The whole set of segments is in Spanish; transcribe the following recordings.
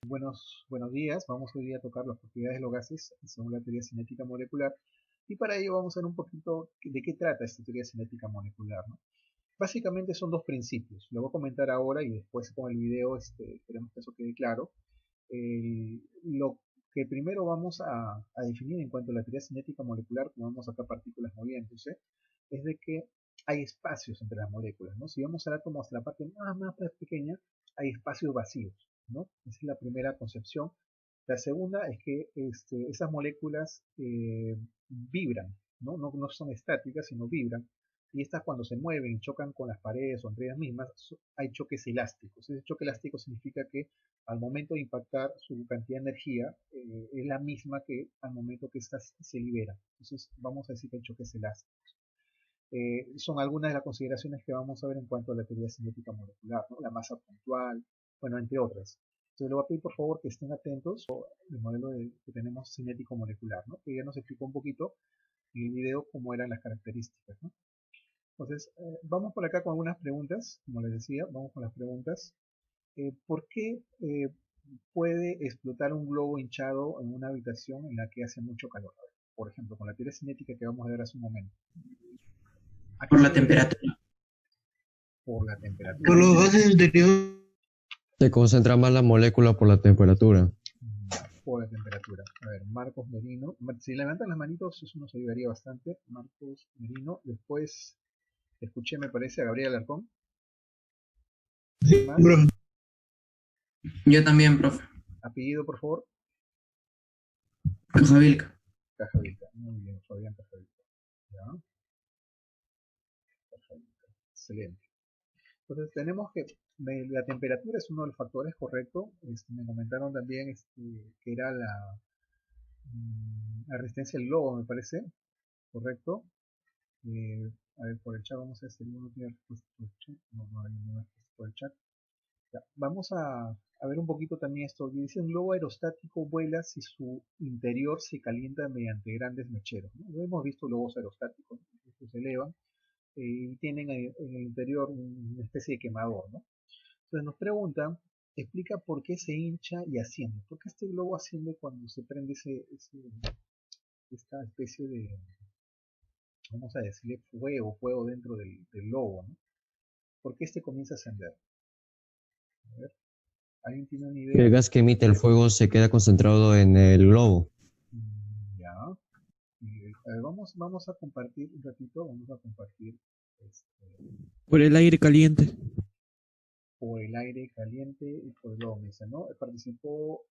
Buenos días. Vamos hoy día a tocar las propiedades de los gases según la teoría cinética molecular. Y para ello vamos a ver un poquito de qué trata esta teoría cinética molecular, ¿no? Básicamente son dos principios. Lo voy a comentar ahora y después con el video esperemos que eso quede claro. Lo que primero vamos a definir en cuanto a la teoría cinética molecular, como vemos acá partículas moviéndose, es de que hay espacios entre las moléculas, ¿no? Si vamos al átomo hasta la parte más pequeña, hay espacios vacíos, ¿no? Esa es la primera concepción. La segunda es que esas moléculas vibran, ¿no? No son estáticas, sino vibran. Y estas cuando se mueven, chocan con las paredes o entre ellas mismas, hay choques elásticos. Ese choque elástico significa que al momento de impactar su cantidad de energía es la misma que al momento que éstas se liberan. Entonces vamos a decir que hay choques elásticos. Son algunas de las consideraciones que vamos a ver en cuanto a la teoría cinética molecular, ¿no? La masa puntual, bueno, entre otras. Entonces le voy a pedir por favor que estén atentos al modelo que tenemos cinético molecular, ¿no? Que ya nos explicó un poquito en el video cómo eran las características, ¿no? Entonces, vamos por acá con algunas preguntas, como les decía, vamos con las preguntas. ¿Por qué puede explotar un globo hinchado en una habitación en la que hace mucho calor? Por ejemplo, con la teoría cinética que vamos a ver hace un momento. ¿A qué Por se la debe? temperatura. Por la Por temperatura. los gases interiores. Se concentra más la molécula por la temperatura. Ya, por la temperatura. A ver, Marcos Merino. Si levantan las manitos, eso nos ayudaría bastante. Marcos Merino. Después escuché, me parece, a Gabriel Alarcón. ¿Quién Sí, más? profe. Yo también, profe. Apellido, por favor. Cajavilca. Cajavilca. Muy bien, Fabián Cajavilca. Ya, Cajavilca. Excelente. Entonces tenemos que la temperatura es uno de los factores correctos. Me comentaron también que era la resistencia del globo, me parece, correcto. A ver, por el chat vamos a ver si alguno tiene respuesta por el chat. No hay ninguna respuesta por el chat. Ya, vamos a ver un poquito también esto. Dice un globo aerostático vuela si su interior se calienta mediante grandes mecheros, ¿no? Ya hemos visto globos aerostáticos, ¿no? Estos se elevan y tienen en el interior una especie de quemador, ¿no? Entonces nos preguntan, explica por qué se hincha y asciende. ¿Por qué este globo asciende cuando se prende esta especie de, vamos a decirle, fuego dentro del globo, ¿no? ¿Por qué este comienza a ascender? A ver, ¿alguien tiene una El idea? gas que emite el fuego se queda concentrado en el globo. Ya. A ver, vamos a compartir un ratito, vamos a compartir este, Por el aire caliente. por el aire caliente y por el globo, me dice, ¿no? Participó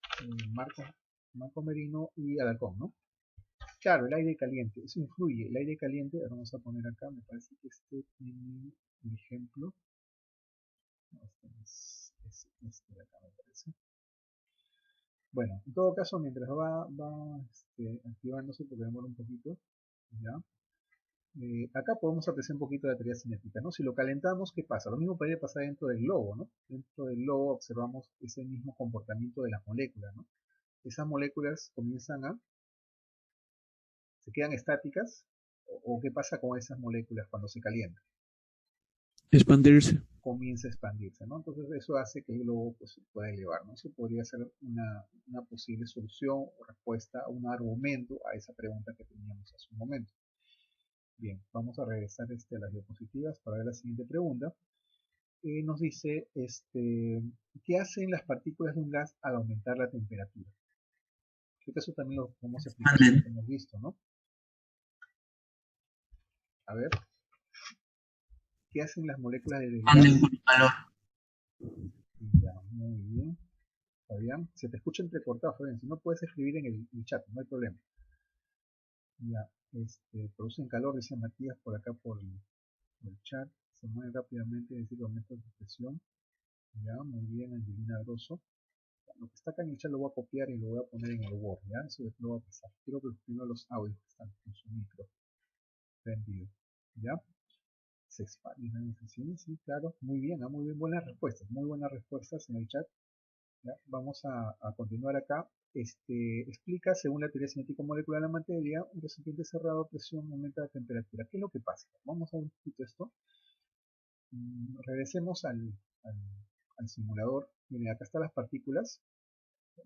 Marco Merino y Alarcón, ¿no? Claro, el aire caliente, eso influye. El aire caliente, ahora vamos a poner acá, me parece que este tiene un ejemplo. No, este de acá, me parece. Bueno, en todo caso, mientras va activándose, porque demora un poquito, ¿ya? Acá podemos apreciar un poquito la teoría cinética, ¿no? Si lo calentamos, ¿qué pasa? Lo mismo podría pasar dentro del globo, ¿no? Dentro del globo observamos ese mismo comportamiento de las moléculas, ¿no? Esas moléculas se quedan estáticas, o qué pasa con esas moléculas cuando se calientan, Expandirse. comienza a expandirse, ¿no? Entonces eso hace que el globo pues, se pueda elevar, ¿no? Eso podría ser una posible solución o respuesta, un argumento a esa pregunta que teníamos hace un momento. Bien, vamos a regresar a las diapositivas para ver la siguiente pregunta. Nos dice, ¿qué hacen las partículas de un gas al aumentar la temperatura? Creo que eso también lo podemos explicar si lo Expanden. hemos visto, ¿no? A ver, ¿qué hacen las moléculas del Expanden gas? por calor. Ya, muy bien. Fabián, se te escucha entrecortado, Fabián. Si no puedes escribir en el chat, no hay problema. Ya, producen calor, dice Matías por acá por el chat. Se mueve rápidamente, es decir, aumenta su presión. Ya, muy bien, Angelina Grosso. Lo que está acá en el chat lo voy a copiar y lo voy a poner en el Word, ¿ya? Eso después lo voy a pasar. Quiero que primero los audios que están con su micro prendido, ¿ya? Se expande la sí, sí, claro, muy bien, muy buenas respuestas en el chat. ¿Ya? Vamos a continuar acá. Explica, según la teoría cinético-molecular de la materia, un recipiente cerrado a presión aumenta la temperatura. ¿Qué es lo que pasa? Vamos a ver un poquito esto. Regresemos al simulador. Miren, acá están las partículas.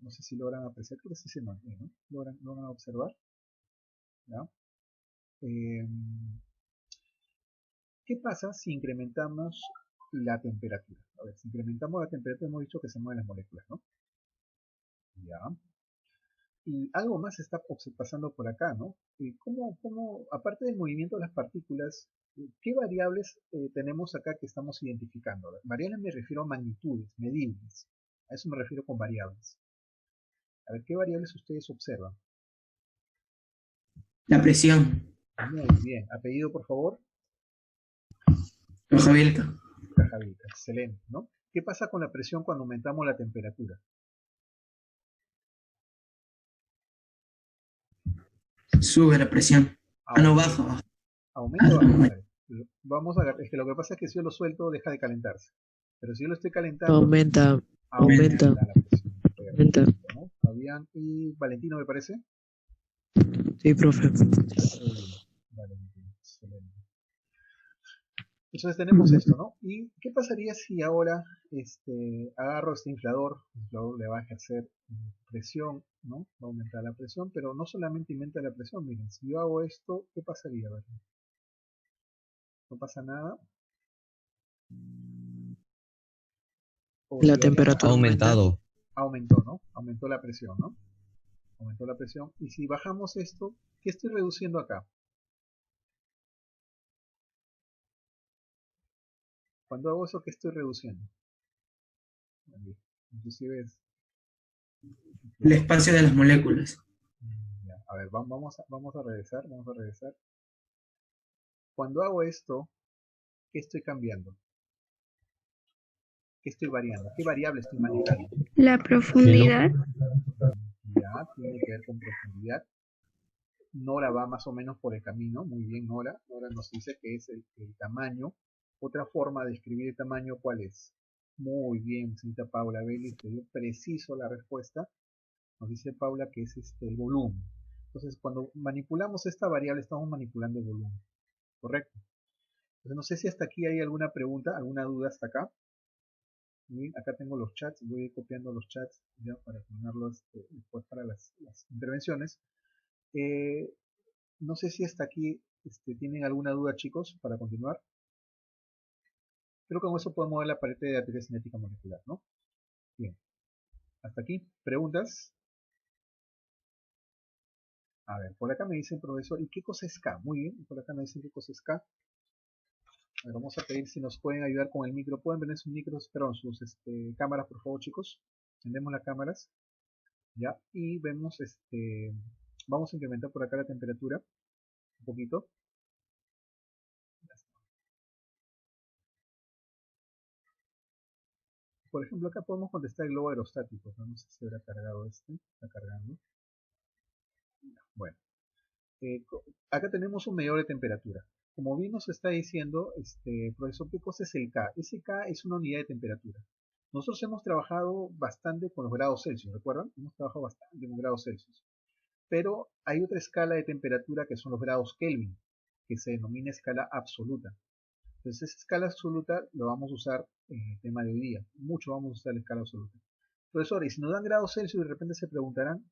No sé si logran apreciar, creo que sí se mantiene, ¿no? Logran observar, ¿ya? Eh, ¿Qué pasa si incrementamos la temperatura? A ver, si incrementamos la temperatura hemos dicho que se mueven las moléculas, ¿no? Ya. Y algo más está pasando por acá, ¿no? Aparte del movimiento de las partículas, ¿qué variables tenemos acá que estamos identificando? Variables me refiero a magnitudes, medibles. A eso me refiero con variables. A ver, ¿qué variables ustedes observan? La presión. Muy bien. Apellido, por favor. Hoja abierta. Cajavita. Excelente, ¿no? ¿Qué pasa con la presión cuando aumentamos la temperatura? Sube la presión. Ah, no, Aumenta. baja. Aumenta o baja. A ver, vamos a ver. Es que lo que pasa es que si yo lo suelto, deja de calentarse. Pero si yo lo estoy calentando, Aumenta. aumenta Aumenta. la presión. Aumenta. Perfecto, ¿no? Fabián y Valentino, me parece. Sí, profe. Muy bien. Valentino, excelente. Entonces tenemos esto, ¿no? ¿Y qué pasaría si ahora agarro este inflador? El inflador le va a ejercer presión, ¿no? Va a aumentar la presión, pero no solamente aumenta la presión, miren, si yo hago esto, ¿qué pasaría? A ver, no pasa nada. O La si ahora Ha temperatura aumenta. aumentado. aumentó, ¿no? Aumentó la presión, ¿no? Aumentó la presión. Y si bajamos esto, ¿qué estoy reduciendo acá? Cuando hago eso, ¿qué estoy reduciendo? Inclusive es... El espacio de las moléculas. Ya, a ver, vamos a regresar, Cuando hago esto, ¿qué estoy cambiando? ¿Qué estoy variando? ¿Qué variable estoy manejando? La profundidad. Ya, tiene que ver con profundidad. Nora va más o menos por el camino. Muy bien, Nora. Nora nos dice que es el tamaño. Otra forma de escribir el tamaño, ¿cuál es? Muy bien, señorita Paula Belli, te dio preciso la respuesta. Nos dice Paula que es el volumen. Entonces, cuando manipulamos esta variable, estamos manipulando el volumen. ¿Correcto? Entonces, no sé si hasta aquí hay alguna pregunta, alguna duda hasta acá. Bien, acá tengo los chats, voy a ir copiando los chats ya para ponerlos después para las intervenciones. Eh, no sé si hasta aquí tienen alguna duda, chicos, para continuar. Creo que con eso podemos ver la pared de la teoría cinética molecular, ¿no? Bien, hasta aquí. ¿Preguntas? A ver, por acá me dicen, profesor, ¿y qué cosa es K? Muy bien, por acá me dicen qué cosa es K. A ver, vamos a pedir si nos pueden ayudar con el micro. ¿Pueden poner sus micros, perdón, sus cámaras, por favor, chicos? Encendemos las cámaras, ¿ya? Y vemos, vamos a incrementar por acá la temperatura, un poquito. Por ejemplo, acá podemos contestar el globo aerostático, ¿no? No sé si habrá cargado está cargando. Bueno, acá tenemos un medidor de temperatura. Como bien nos está diciendo, profesor, ¿qué cosa es el K? Ese K es una unidad de temperatura. Nosotros hemos trabajado bastante con los grados Celsius, ¿recuerdan? Hemos trabajado bastante con grados Celsius. Pero hay otra escala de temperatura que son los grados Kelvin, que se denomina escala absoluta. Entonces, esa escala absoluta lo vamos a usar en el tema de hoy día. Mucho vamos a usar la escala absoluta. Profesor, y si nos dan grados Celsius, de repente se preguntarán,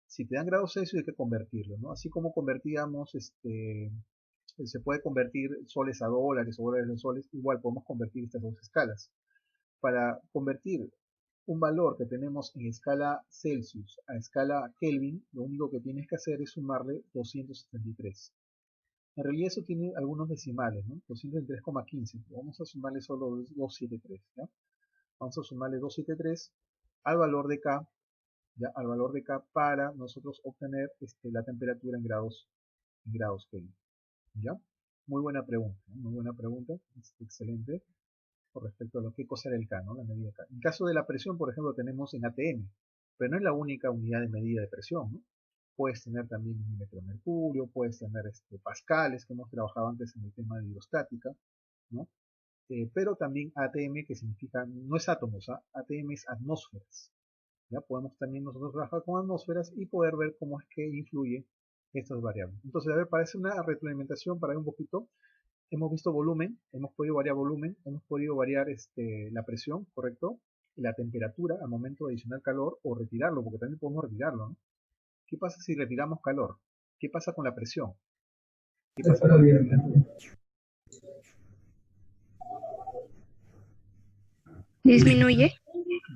si te dan grados Celsius hay que convertirlo, ¿no? Así como convertíamos, se puede convertir soles a dólares o dólares a soles, igual podemos convertir estas dos escalas. Para convertir un valor que tenemos en escala Celsius a escala Kelvin, lo único que tienes que hacer es sumarle 273. En realidad eso tiene algunos decimales, ¿no? 273,15. Vamos a sumarle solo 273, ¿ya? Vamos a sumarle 273 al valor de K, ¿ya? Al valor de K para nosotros obtener la temperatura en grados Kelvin, ¿ya? Muy buena pregunta, ¿no? Muy buena pregunta, excelente, con respecto a lo que cosa era el K, ¿no? La medida K. En caso de la presión, por ejemplo, tenemos en ATM, pero no es la única unidad de medida de presión, ¿no? Puedes tener también milímetro de mercurio, puedes tener pascales, que hemos trabajado antes en el tema de hidrostática, ¿no? Pero también ATM, que significa, no es átomos, ATM es atmósferas. ¿Ya? Podemos también nosotros trabajar con atmósferas y poder ver cómo es que influye estas variables. Entonces, a ver, parece una retroalimentación para ver un poquito. Hemos visto volumen, hemos podido variar volumen, hemos podido variar la presión, ¿correcto? la temperatura al momento de adicionar calor o retirarlo, porque también podemos retirarlo, ¿no? ¿Qué pasa si retiramos calor? ¿Qué pasa con la presión? ¿Qué pasa con la temperatura? Disminuye.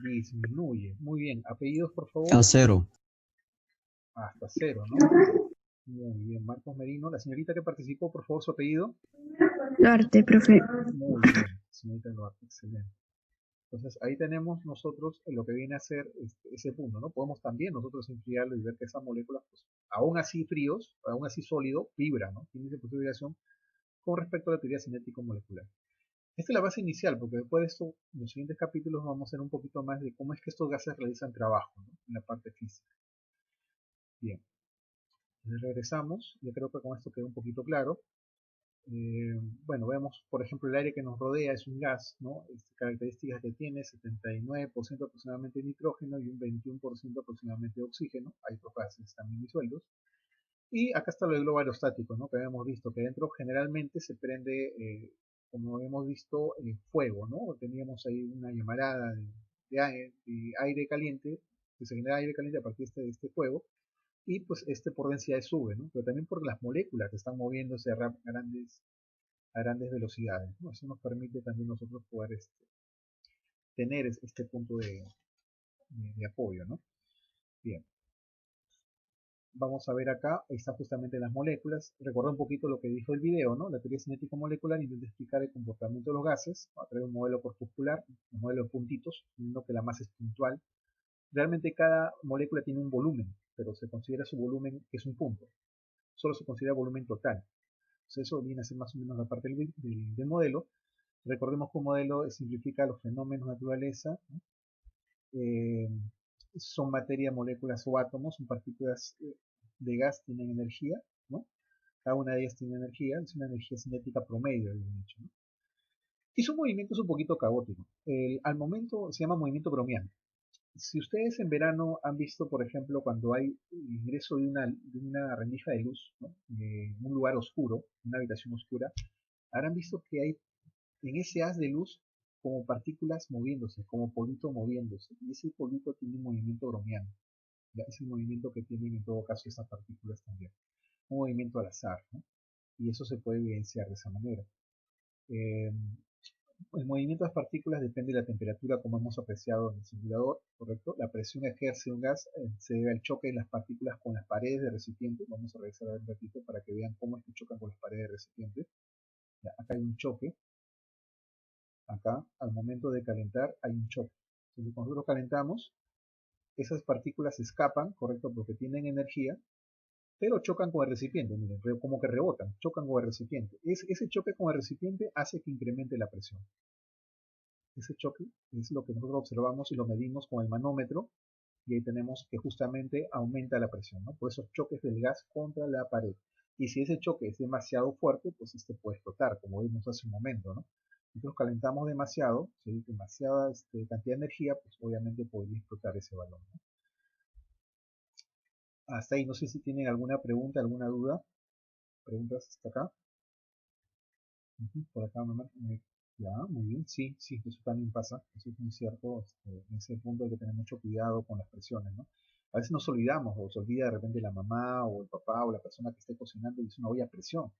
Disminuye. Muy bien. Apellidos, por favor. A cero. Hasta cero, ¿no? Muy bien. Marcos Merino. La señorita que participó, por favor, su apellido. Duarte, profe. Muy bien, señorita Duarte. Excelente. Entonces, ahí tenemos nosotros lo que viene a ser ese punto, ¿no? Podemos también nosotros enfriarlo y ver que esas moléculas, pues, aún así fríos, aún así sólido, vibran, ¿no? Tienen ese proceso de vibración con respecto a la teoría cinético-molecular. Esta es la base inicial, porque después de esto, en los siguientes capítulos vamos a hacer un poquito más de cómo es que estos gases realizan trabajo, ¿no? En la parte física. Bien. Entonces regresamos, yo creo que con esto queda un poquito claro. Bueno, vemos, por ejemplo, el aire que nos rodea es un gas, ¿no? Características que tiene, 79% aproximadamente de nitrógeno y un 21% aproximadamente de oxígeno. Hay otros gases también disueltos. Y acá está lo del globo aerostático, ¿no? Que habíamos visto que dentro generalmente se prende, como hemos visto, fuego, ¿no? Teníamos ahí una llamarada de aire caliente, que se genera aire caliente a partir de este fuego, y pues por densidad sube, ¿no? Pero también por las moléculas que están moviéndose a grandes velocidades, ¿no? Eso nos permite también nosotros poder tener este punto de apoyo, ¿no? Bien. Vamos a ver acá, está justamente las moléculas. Recuerda un poquito lo que dijo el video, ¿no? La teoría cinético-molecular intenta explicar el comportamiento de los gases a través de un modelo corpuscular, un modelo de puntitos, viendo que la masa es puntual. Realmente cada molécula tiene un volumen, pero se considera su volumen que es un punto. Solo se considera volumen total. Entonces eso viene a ser más o menos la parte del modelo. Recordemos que un modelo simplifica los fenómenos de naturaleza, ¿no? Son materia, moléculas o átomos, son partículas de gas, tienen energía, ¿no? Cada una de ellas tiene energía, es una energía cinética promedio, de hecho, ¿no? Y su movimiento es un poquito caótico. Al momento se llama movimiento browniano. Si ustedes en verano han visto, por ejemplo, cuando hay ingreso de una rendija de luz, ¿no? En un lugar oscuro, una habitación oscura, habrán visto que hay en ese haz de luz como partículas moviéndose, como polvito moviéndose, y ese polvito tiene un movimiento browniano. ¿Ya? Es el movimiento que tienen en todo caso esas partículas también. Un movimiento al azar, ¿no? Y eso se puede evidenciar de esa manera. El movimiento de las partículas depende de la temperatura, como hemos apreciado en el simulador, ¿correcto? La presión que ejerce un gas se debe al choque de las partículas con las paredes del recipiente. Vamos a revisar un ratito para que vean cómo es que chocan con las paredes del recipiente. Ya, acá hay un choque. Acá, al momento de calentar, hay un choque. Entonces, cuando nosotros calentamos, esas partículas escapan, ¿correcto? Porque tienen energía, pero chocan con el recipiente, miren, como que rebotan, chocan con el recipiente. Ese choque con el recipiente hace que incremente la presión. Ese choque es lo que nosotros observamos y lo medimos con el manómetro, y ahí tenemos que justamente aumenta la presión, ¿no? Por esos choques del gas contra la pared. Y si ese choque es demasiado fuerte, pues puede explotar, como vimos hace un momento, ¿no? Si nosotros calentamos demasiado, si hay demasiada cantidad de energía, pues obviamente podría explotar ese balón, ¿no? Hasta ahí, no sé si tienen alguna pregunta, alguna duda. ¿Preguntas hasta acá? Por acá, ya, muy bien, sí, eso también pasa, eso es muy cierto, en ese punto hay que tener mucho cuidado con las presiones, ¿no? A veces nos olvidamos, o se olvida de repente la mamá, o el papá, o la persona que esté cocinando y es una olla a presión,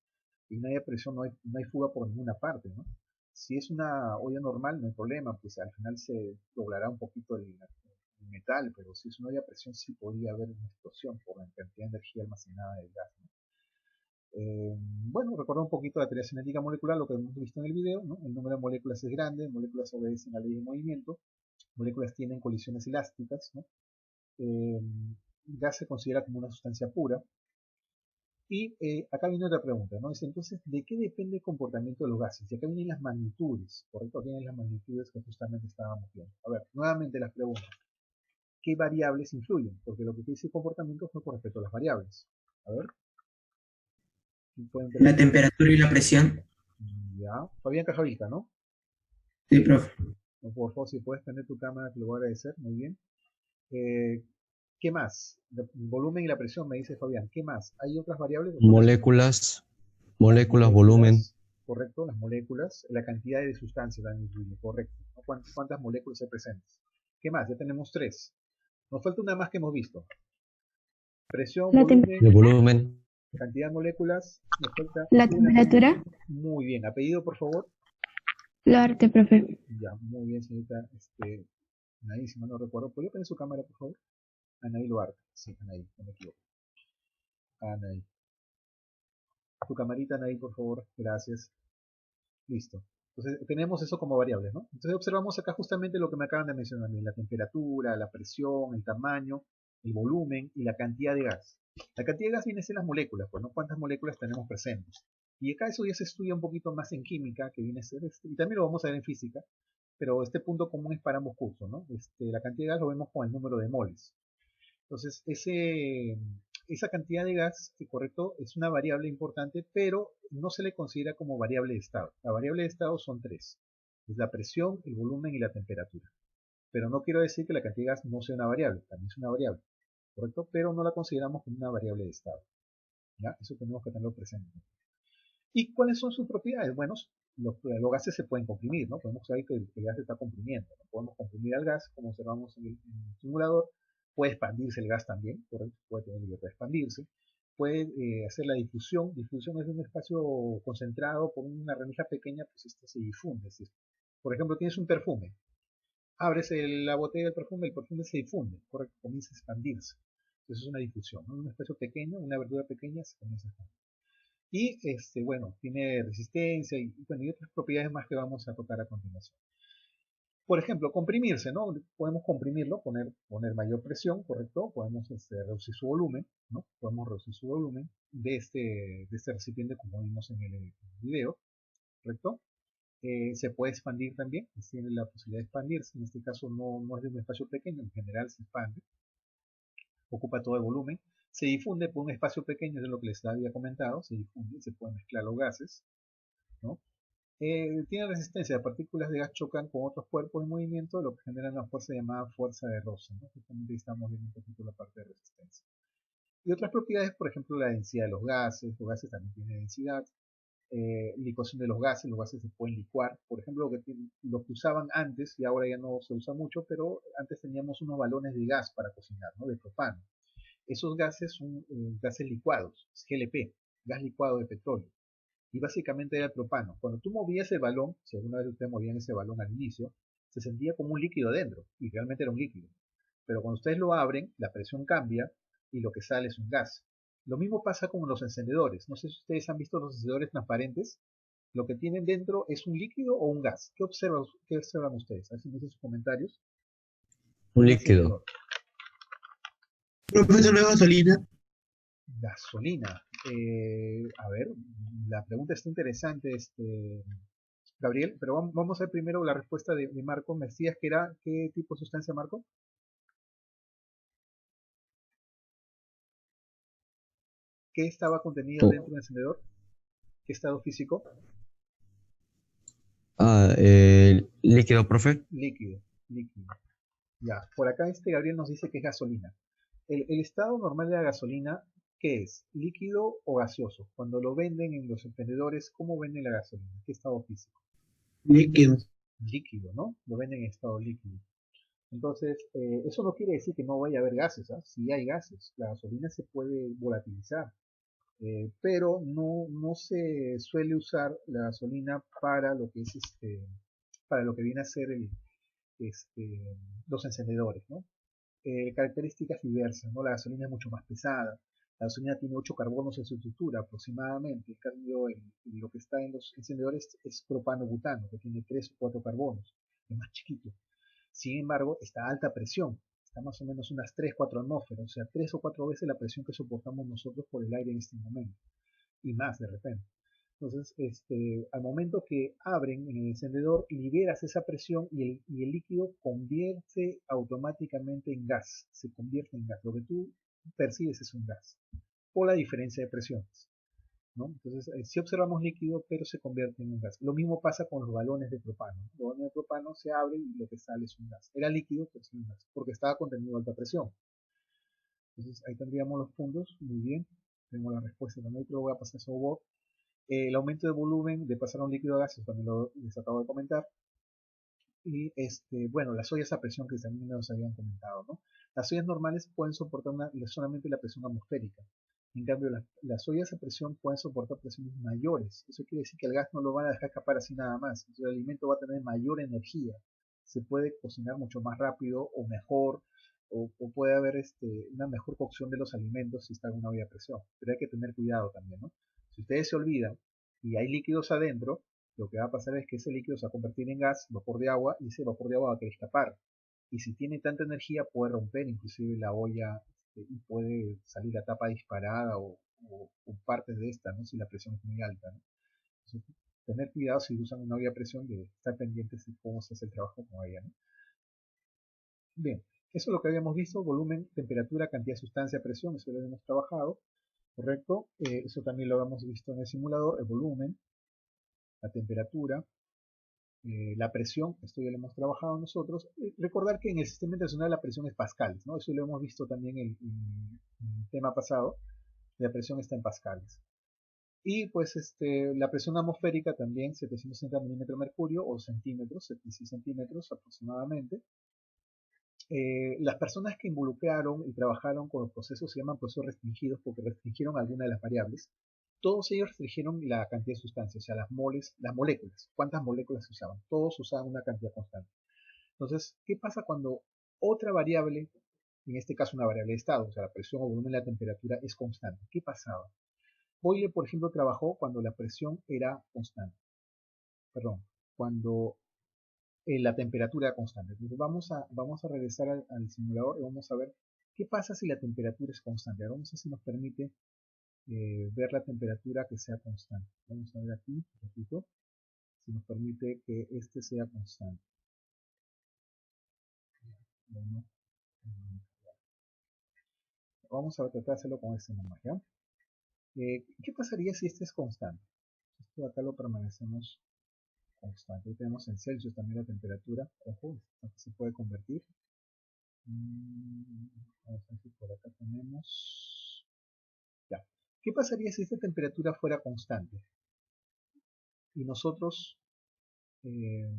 y una olla a presión no hay fuga por ninguna parte, ¿no? Si es una olla normal, no hay problema, pues al final se doblará un poquito el metal, pero si es una olla a presión sí podría haber una explosión por la cantidad de energía almacenada del gas, ¿no? Bueno, recordar un poquito la teoría cinética molecular, lo que hemos visto en el video, ¿no? El número de moléculas es grande, moléculas obedecen a la ley de movimiento, moléculas tienen colisiones elásticas, ¿no? Gas se considera como una sustancia pura. Y acá viene otra pregunta, ¿no? Dice, entonces, ¿de qué depende el comportamiento de los gases? Y acá vienen las magnitudes, ¿correcto? Aquí vienen las magnitudes que justamente estábamos viendo. A ver, nuevamente las preguntas. ¿Qué variables influyen? Porque lo que dice el comportamiento fue con respecto a las variables. A ver. La temperatura y la presión. Ya. Fabián Cajavilca, ¿no? Sí, profe. Por favor, si puedes tener tu cámara, te lo voy a agradecer. Muy bien. ¿Qué más? El volumen y la presión, me dice Fabián. ¿Qué más? ¿Hay otras variables? Moléculas, volumen. Correcto, las moléculas. La cantidad de sustancia también influye, correcto. ¿Cuántas moléculas se presentan? ¿Qué más? Ya tenemos 3. Nos falta una más que hemos visto. Presión, La volumen, El volumen. cantidad de moléculas. Nos falta La una. temperatura. Muy bien. Apellido, por favor. Luarte, profe. Ya, muy bien, señorita. Anaí, si mal no recuerdo. ¿Podría poner su cámara, por favor? Anaí Luarte. Sí, Anaí, no me equivoco. Anaí. Tu camarita, Anaí, por favor. Gracias. Listo. Entonces, tenemos eso como variables, ¿no? Entonces, observamos acá justamente lo que me acaban de mencionar, la temperatura, la presión, el tamaño, el volumen y la cantidad de gas. La cantidad de gas viene a ser las moléculas, pues, ¿no? ¿Cuántas moléculas tenemos presentes? Y acá eso ya se estudia un poquito más en química, que viene a ser, y también lo vamos a ver en física, pero este punto común es para ambos cursos, ¿no? La cantidad de gas lo vemos con el número de moles. Entonces, esa cantidad de gas, correcto, es una variable importante, pero no se le considera como variable de estado. La variable de estado son 3. Es la presión, el volumen y la temperatura. Pero no quiero decir que la cantidad de gas no sea una variable, también es una variable, ¿correcto? Pero no la consideramos como una variable de estado. ¿Ya? Eso tenemos que tenerlo presente. ¿Y cuáles son sus propiedades? Bueno, los gases se pueden comprimir, ¿no? Podemos saber que el gas se está comprimiendo, ¿no? Podemos comprimir al gas, como observamos en el simulador. Puede expandirse el gas también, ¿correcto? Puede tener libertad de expandirse. Puede hacer la difusión. Difusión es un espacio concentrado por una rendija pequeña, pues esto se difunde. Por ejemplo, tienes un perfume. Abres la botella del perfume, el perfume se difunde, ¿correcto? Comienza a expandirse. Entonces es una difusión, ¿no? Un espacio pequeño, una abertura pequeña se comienza a expandir. Y bueno, tiene resistencia bueno, y otras propiedades más que vamos a tocar a continuación. Por ejemplo, comprimirse, ¿no? Podemos comprimirlo, poner mayor presión, ¿correcto? Podemos reducir su volumen, ¿no? Podemos reducir su volumen de este recipiente como vimos en el video, ¿correcto? Se puede expandir también, tiene la posibilidad de expandirse. En este caso no es de un espacio pequeño, en general se expande, ocupa todo el volumen. Se difunde por un espacio pequeño, es lo que les había comentado, se difunde, se pueden mezclar los gases, ¿no? Tiene resistencia, partículas de gas chocan con otros cuerpos en movimiento, lo que genera una fuerza llamada fuerza de roce, ¿no? Justamente estamos viendo un poquito la parte de resistencia. Y otras propiedades, por ejemplo, la densidad de los gases también tienen densidad, licuación de los gases se pueden licuar, por ejemplo, lo que usaban antes, y ahora ya no se usa mucho, pero antes teníamos unos balones de gas para cocinar, ¿no? De propano. Esos gases son gases licuados, GLP, gas licuado de petróleo. Y básicamente era el propano. Cuando tú movías el balón, si alguna vez ustedes movían ese balón al inicio, se sentía como un líquido adentro, y realmente era un líquido. Pero cuando ustedes lo abren, la presión cambia y lo que sale es un gas. Lo mismo pasa con los encendedores. No sé si ustedes han visto los encendedores transparentes. Lo que tienen dentro es un líquido o un gas. ¿Qué observan ustedes? Hacen sus comentarios. Un Un líquido. encendedor. Profesor, ¿no es gasolina? Gasolina. A ver, la pregunta está interesante, Gabriel, pero vamos a ver primero la respuesta de Marco. Me decías que era, ¿qué tipo de sustancia, Marco? ¿Qué estaba contenido dentro del encendedor? ¿Qué estado físico? Líquido, profe. Líquido, líquido. Ya, por acá Gabriel nos dice que es gasolina. El estado normal de la gasolina, ¿qué es? ¿Líquido o gaseoso? Cuando lo venden en los emprendedores, ¿cómo venden la gasolina? ¿Qué estado físico? Líquido. Líquido, ¿no? Lo venden en estado líquido. Entonces, eso no quiere decir que no vaya a haber gases, ¿ah? Sí hay gases. La gasolina se puede volatilizar, pero no se suele usar la gasolina para lo que es para lo que viene a ser los encendedores, ¿no? Características diversas, ¿no? La gasolina es mucho más pesada. La gasolina tiene 8 carbonos en su estructura aproximadamente. En cambio, lo que está en los encendedores es propano-butano, que tiene 3 o 4 carbonos. Es más chiquito. Sin embargo, está a alta presión. Está más o menos unas 3-4 atmósferas, o sea, 3 o 4 veces la presión que soportamos nosotros por el aire en este momento. Y más de repente. Entonces, al momento que abren en el encendedor, liberas esa presión y el líquido convierte automáticamente en gas. Se convierte en gas. Lo que tú percibes es un gas. Por la diferencia de presiones, ¿no? Entonces, sí observamos líquido, pero se convierte en un gas. Lo mismo pasa con los balones de propano. Los balones de propano se abren y lo que sale es un gas. Era líquido, pero es un gas, porque estaba contenido a alta presión. Entonces, ahí tendríamos los puntos. Muy bien. Tengo la respuesta también, pero voy a pasar a Sobot. El aumento de volumen de pasar a un líquido a gas, también les acabo de comentar. Y bueno, las ollas a presión que también nos habían comentado, ¿no? Las ollas normales pueden soportar solamente la presión atmosférica. En cambio, las ollas a presión pueden soportar presiones mayores. Eso quiere decir que el gas no lo van a dejar escapar así nada más. Entonces, el alimento va a tener mayor energía. Se puede cocinar mucho más rápido o mejor, o puede haber una mejor cocción de los alimentos si está en una olla a presión. Pero hay que tener cuidado también, ¿no? Si ustedes se olvidan y hay líquidos adentro, lo que va a pasar es que ese líquido se va a convertir en gas, vapor de agua, y ese vapor de agua va a querer escapar. Y si tiene tanta energía puede romper inclusive la olla y puede salir la tapa disparada o partes de esta, ¿no? Si la presión es muy alta, ¿no? Entonces, tener cuidado si usan una olla a presión de estar pendientes de cómo se hace el trabajo con ella, ¿no? Bien, eso es lo que habíamos visto: volumen, temperatura, cantidad, sustancia, presión. Eso lo hemos trabajado, ¿correcto? Eso también lo habíamos visto en el simulador: el volumen, la temperatura, la presión. Esto ya lo hemos trabajado nosotros. Recordar que en el sistema internacional la presión es pascales, ¿no? Eso lo hemos visto también en el tema pasado. La presión está en pascales. Y pues la presión atmosférica también, 760 milímetros de mercurio o centímetros, 76 centímetros aproximadamente. Las personas que involucraron y trabajaron con los procesos se llaman procesos restringidos porque restringieron alguna de las variables. Todos ellos restringieron la cantidad de sustancias, o sea, las moléculas. ¿Cuántas moléculas se usaban? Todos usaban una cantidad constante. Entonces, ¿qué pasa cuando otra variable, en este caso una variable de estado, o sea, la presión o volumen, la temperatura, es constante? ¿Qué pasaba? Boyle, por ejemplo, trabajó cuando la presión era constante. Perdón, cuando la temperatura era constante. Entonces vamos a regresar al simulador y vamos a ver qué pasa si la temperatura es constante. Ahora vamos a ver si nos permite ver la temperatura que sea constante. Vamos a ver aquí, un poquito, si nos permite que este sea constante. Bueno, vamos a tratar de hacerlo con este nomás, ¿ya? ¿Qué pasaría si este es constante? Esto acá lo permanecemos constante. Ahí tenemos en Celsius también la temperatura. Ojo, esto se puede convertir. Vamos a ver si por acá tenemos. Ya. ¿Qué pasaría si esta temperatura fuera constante? Y nosotros eh,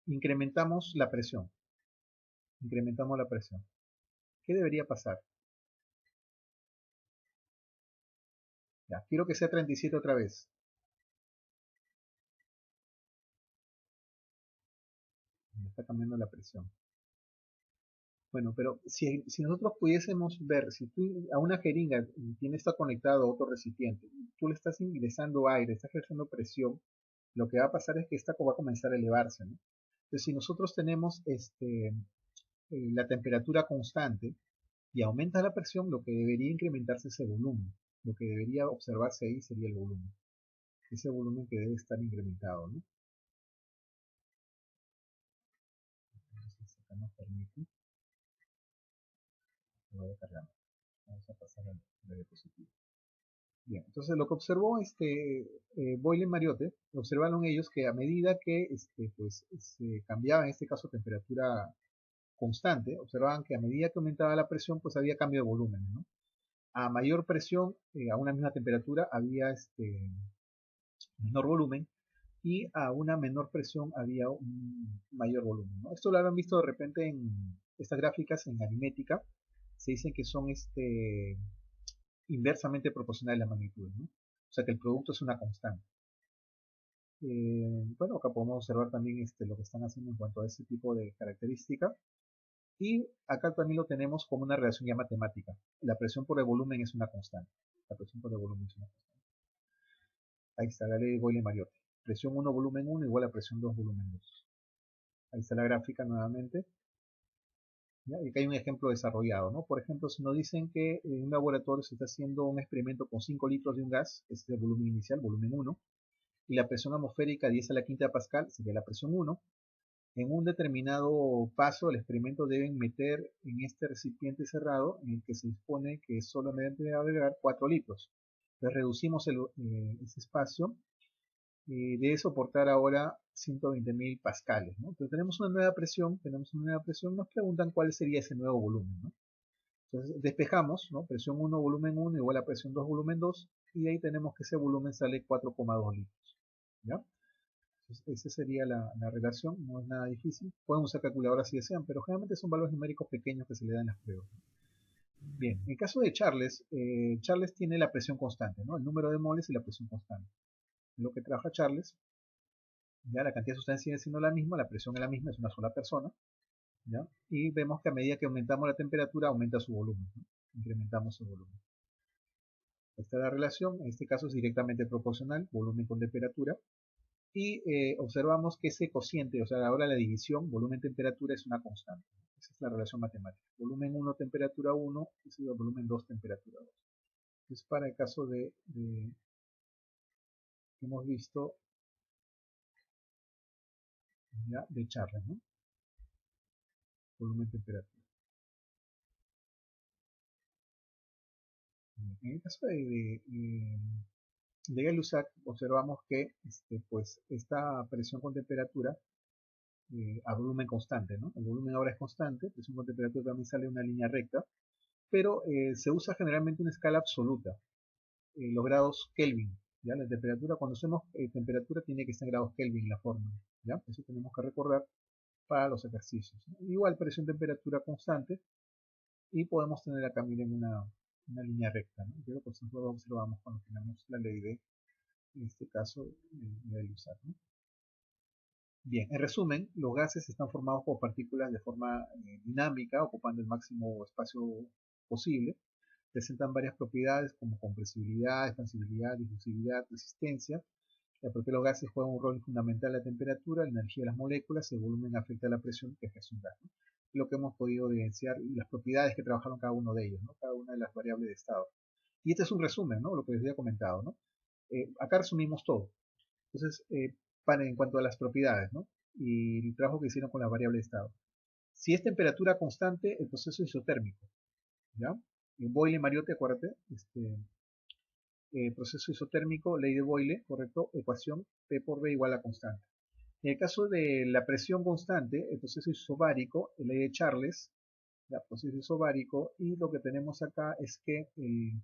incrementamos la presión. Incrementamos la presión. ¿Qué debería pasar? Ya, quiero que sea 37 otra vez. Me está cambiando la presión. Bueno, pero si nosotros pudiésemos ver, si tú a una jeringa tiene está conectado a otro recipiente, tú le estás ingresando aire, estás ejerciendo presión, lo que va a pasar es que esta va a comenzar a elevarse, ¿no? Entonces, si nosotros tenemos la temperatura constante y aumenta la presión, lo que debería incrementarse es el volumen. Lo que debería observarse ahí sería el volumen. Ese volumen que debe estar incrementado, ¿no? Entonces, acá nos permite. Lo voy a cargar. Vamos a pasar al diapositivo. Bien, entonces lo que observó Boyle y Mariotte, observaron ellos que a medida que pues, se cambiaba, en este caso, temperatura constante, observaban que a medida que aumentaba la presión, pues había cambio de volumen, ¿no? A mayor presión, a una misma temperatura, había menor volumen, y a una menor presión había un mayor volumen, ¿no? Esto lo habrán visto de repente en estas gráficas en aritmética. Se dicen que son inversamente proporcionales a la magnitud, ¿no? O sea que el producto es una constante. Bueno, acá podemos observar también lo que están haciendo en cuanto a ese tipo de característica. Y acá también lo tenemos como una relación ya matemática. La presión por el volumen es una constante. La presión por el volumen es una constante. Ahí está la ley de Boyle-Mariotte. Presión 1, volumen 1 igual a presión 2, volumen 2. Ahí está la gráfica nuevamente. ¿Ya? Y acá hay un ejemplo desarrollado, ¿no? Por ejemplo, si nos dicen que en un laboratorio se está haciendo un experimento con 5 litros de un gas, este es el volumen inicial, volumen 1, y la presión atmosférica 10 a la quinta pascal sería la presión 1. En un determinado paso, el experimento deben meter en este recipiente cerrado, en el que se dispone que solamente debe agregar 4 litros. Entonces reducimos ese espacio y debe soportar ahora 120.000 pascales, ¿no? Entonces tenemos una nueva presión, nos preguntan cuál sería ese nuevo volumen, ¿no? Entonces despejamos, ¿no? Presión 1, volumen 1 igual a presión 2, volumen 2, y de ahí tenemos que ese volumen sale 4,2 litros, ¿ya? Entonces, esa sería la relación, no es nada difícil. Pueden usar calculadoras si desean, pero generalmente son valores numéricos pequeños que se le dan en las pruebas. Bien, en el caso de Charles, Charles tiene la presión constante, ¿no? El número de moles y la presión constante. Lo que trabaja Charles, ya la cantidad de sustancia sigue siendo la misma, la presión es la misma, es una sola persona, ¿ya? Y vemos que a medida que aumentamos la temperatura, aumenta su volumen, ¿no? Incrementamos su volumen. Esta es la relación, en este caso es directamente proporcional, volumen con temperatura, y observamos que ese cociente, o sea, ahora la división volumen-temperatura es una constante. Esa es la relación matemática. Volumen 1, temperatura 1, es igual a volumen 2, temperatura 2. Entonces, para el caso que hemos visto ya de Charles, ¿no? Volumen-temperatura. En el caso de Gay-Lussac observamos que pues, esta presión con temperatura a volumen constante, ¿no? El volumen ahora es constante, presión con temperatura también sale una línea recta, pero se usa generalmente una escala absoluta, los grados Kelvin, ¿ya? La temperatura, cuando hacemos temperatura tiene que estar en grados Kelvin la fórmula, ¿ya? Eso tenemos que recordar para los ejercicios, ¿no? Igual presión temperatura constante y podemos tener acá, miren, una línea recta, ¿no? Pero por ejemplo lo observamos cuando tenemos la ley de, en este caso, de Lussac, ¿no? Bien, en resumen, los gases están formados por partículas de forma dinámica, ocupando el máximo espacio posible. Presentan varias propiedades como compresibilidad, expansibilidad, difusividad, resistencia. La propiedad de los gases juega un rol fundamental en la temperatura, la energía de las moléculas, el volumen afecta a la presión que ejerce un gas, ¿no? Lo que hemos podido evidenciar y las propiedades que trabajaron cada uno de ellos, ¿no? Cada una de las variables de estado. Y este es un resumen, ¿no? Lo que les había comentado, ¿no? Acá resumimos todo. Entonces, en cuanto a las propiedades, ¿no? Y el trabajo que hicieron con las variables de estado. Si es temperatura constante, el proceso isotérmico, ¿ya? En Boyle-Mariotte, acuérdate, proceso isotérmico, ley de Boyle, correcto, ecuación P por B igual a constante. En el caso de la presión constante, el proceso isobárico, ley de Charles, el proceso isobárico, y lo que tenemos acá es que el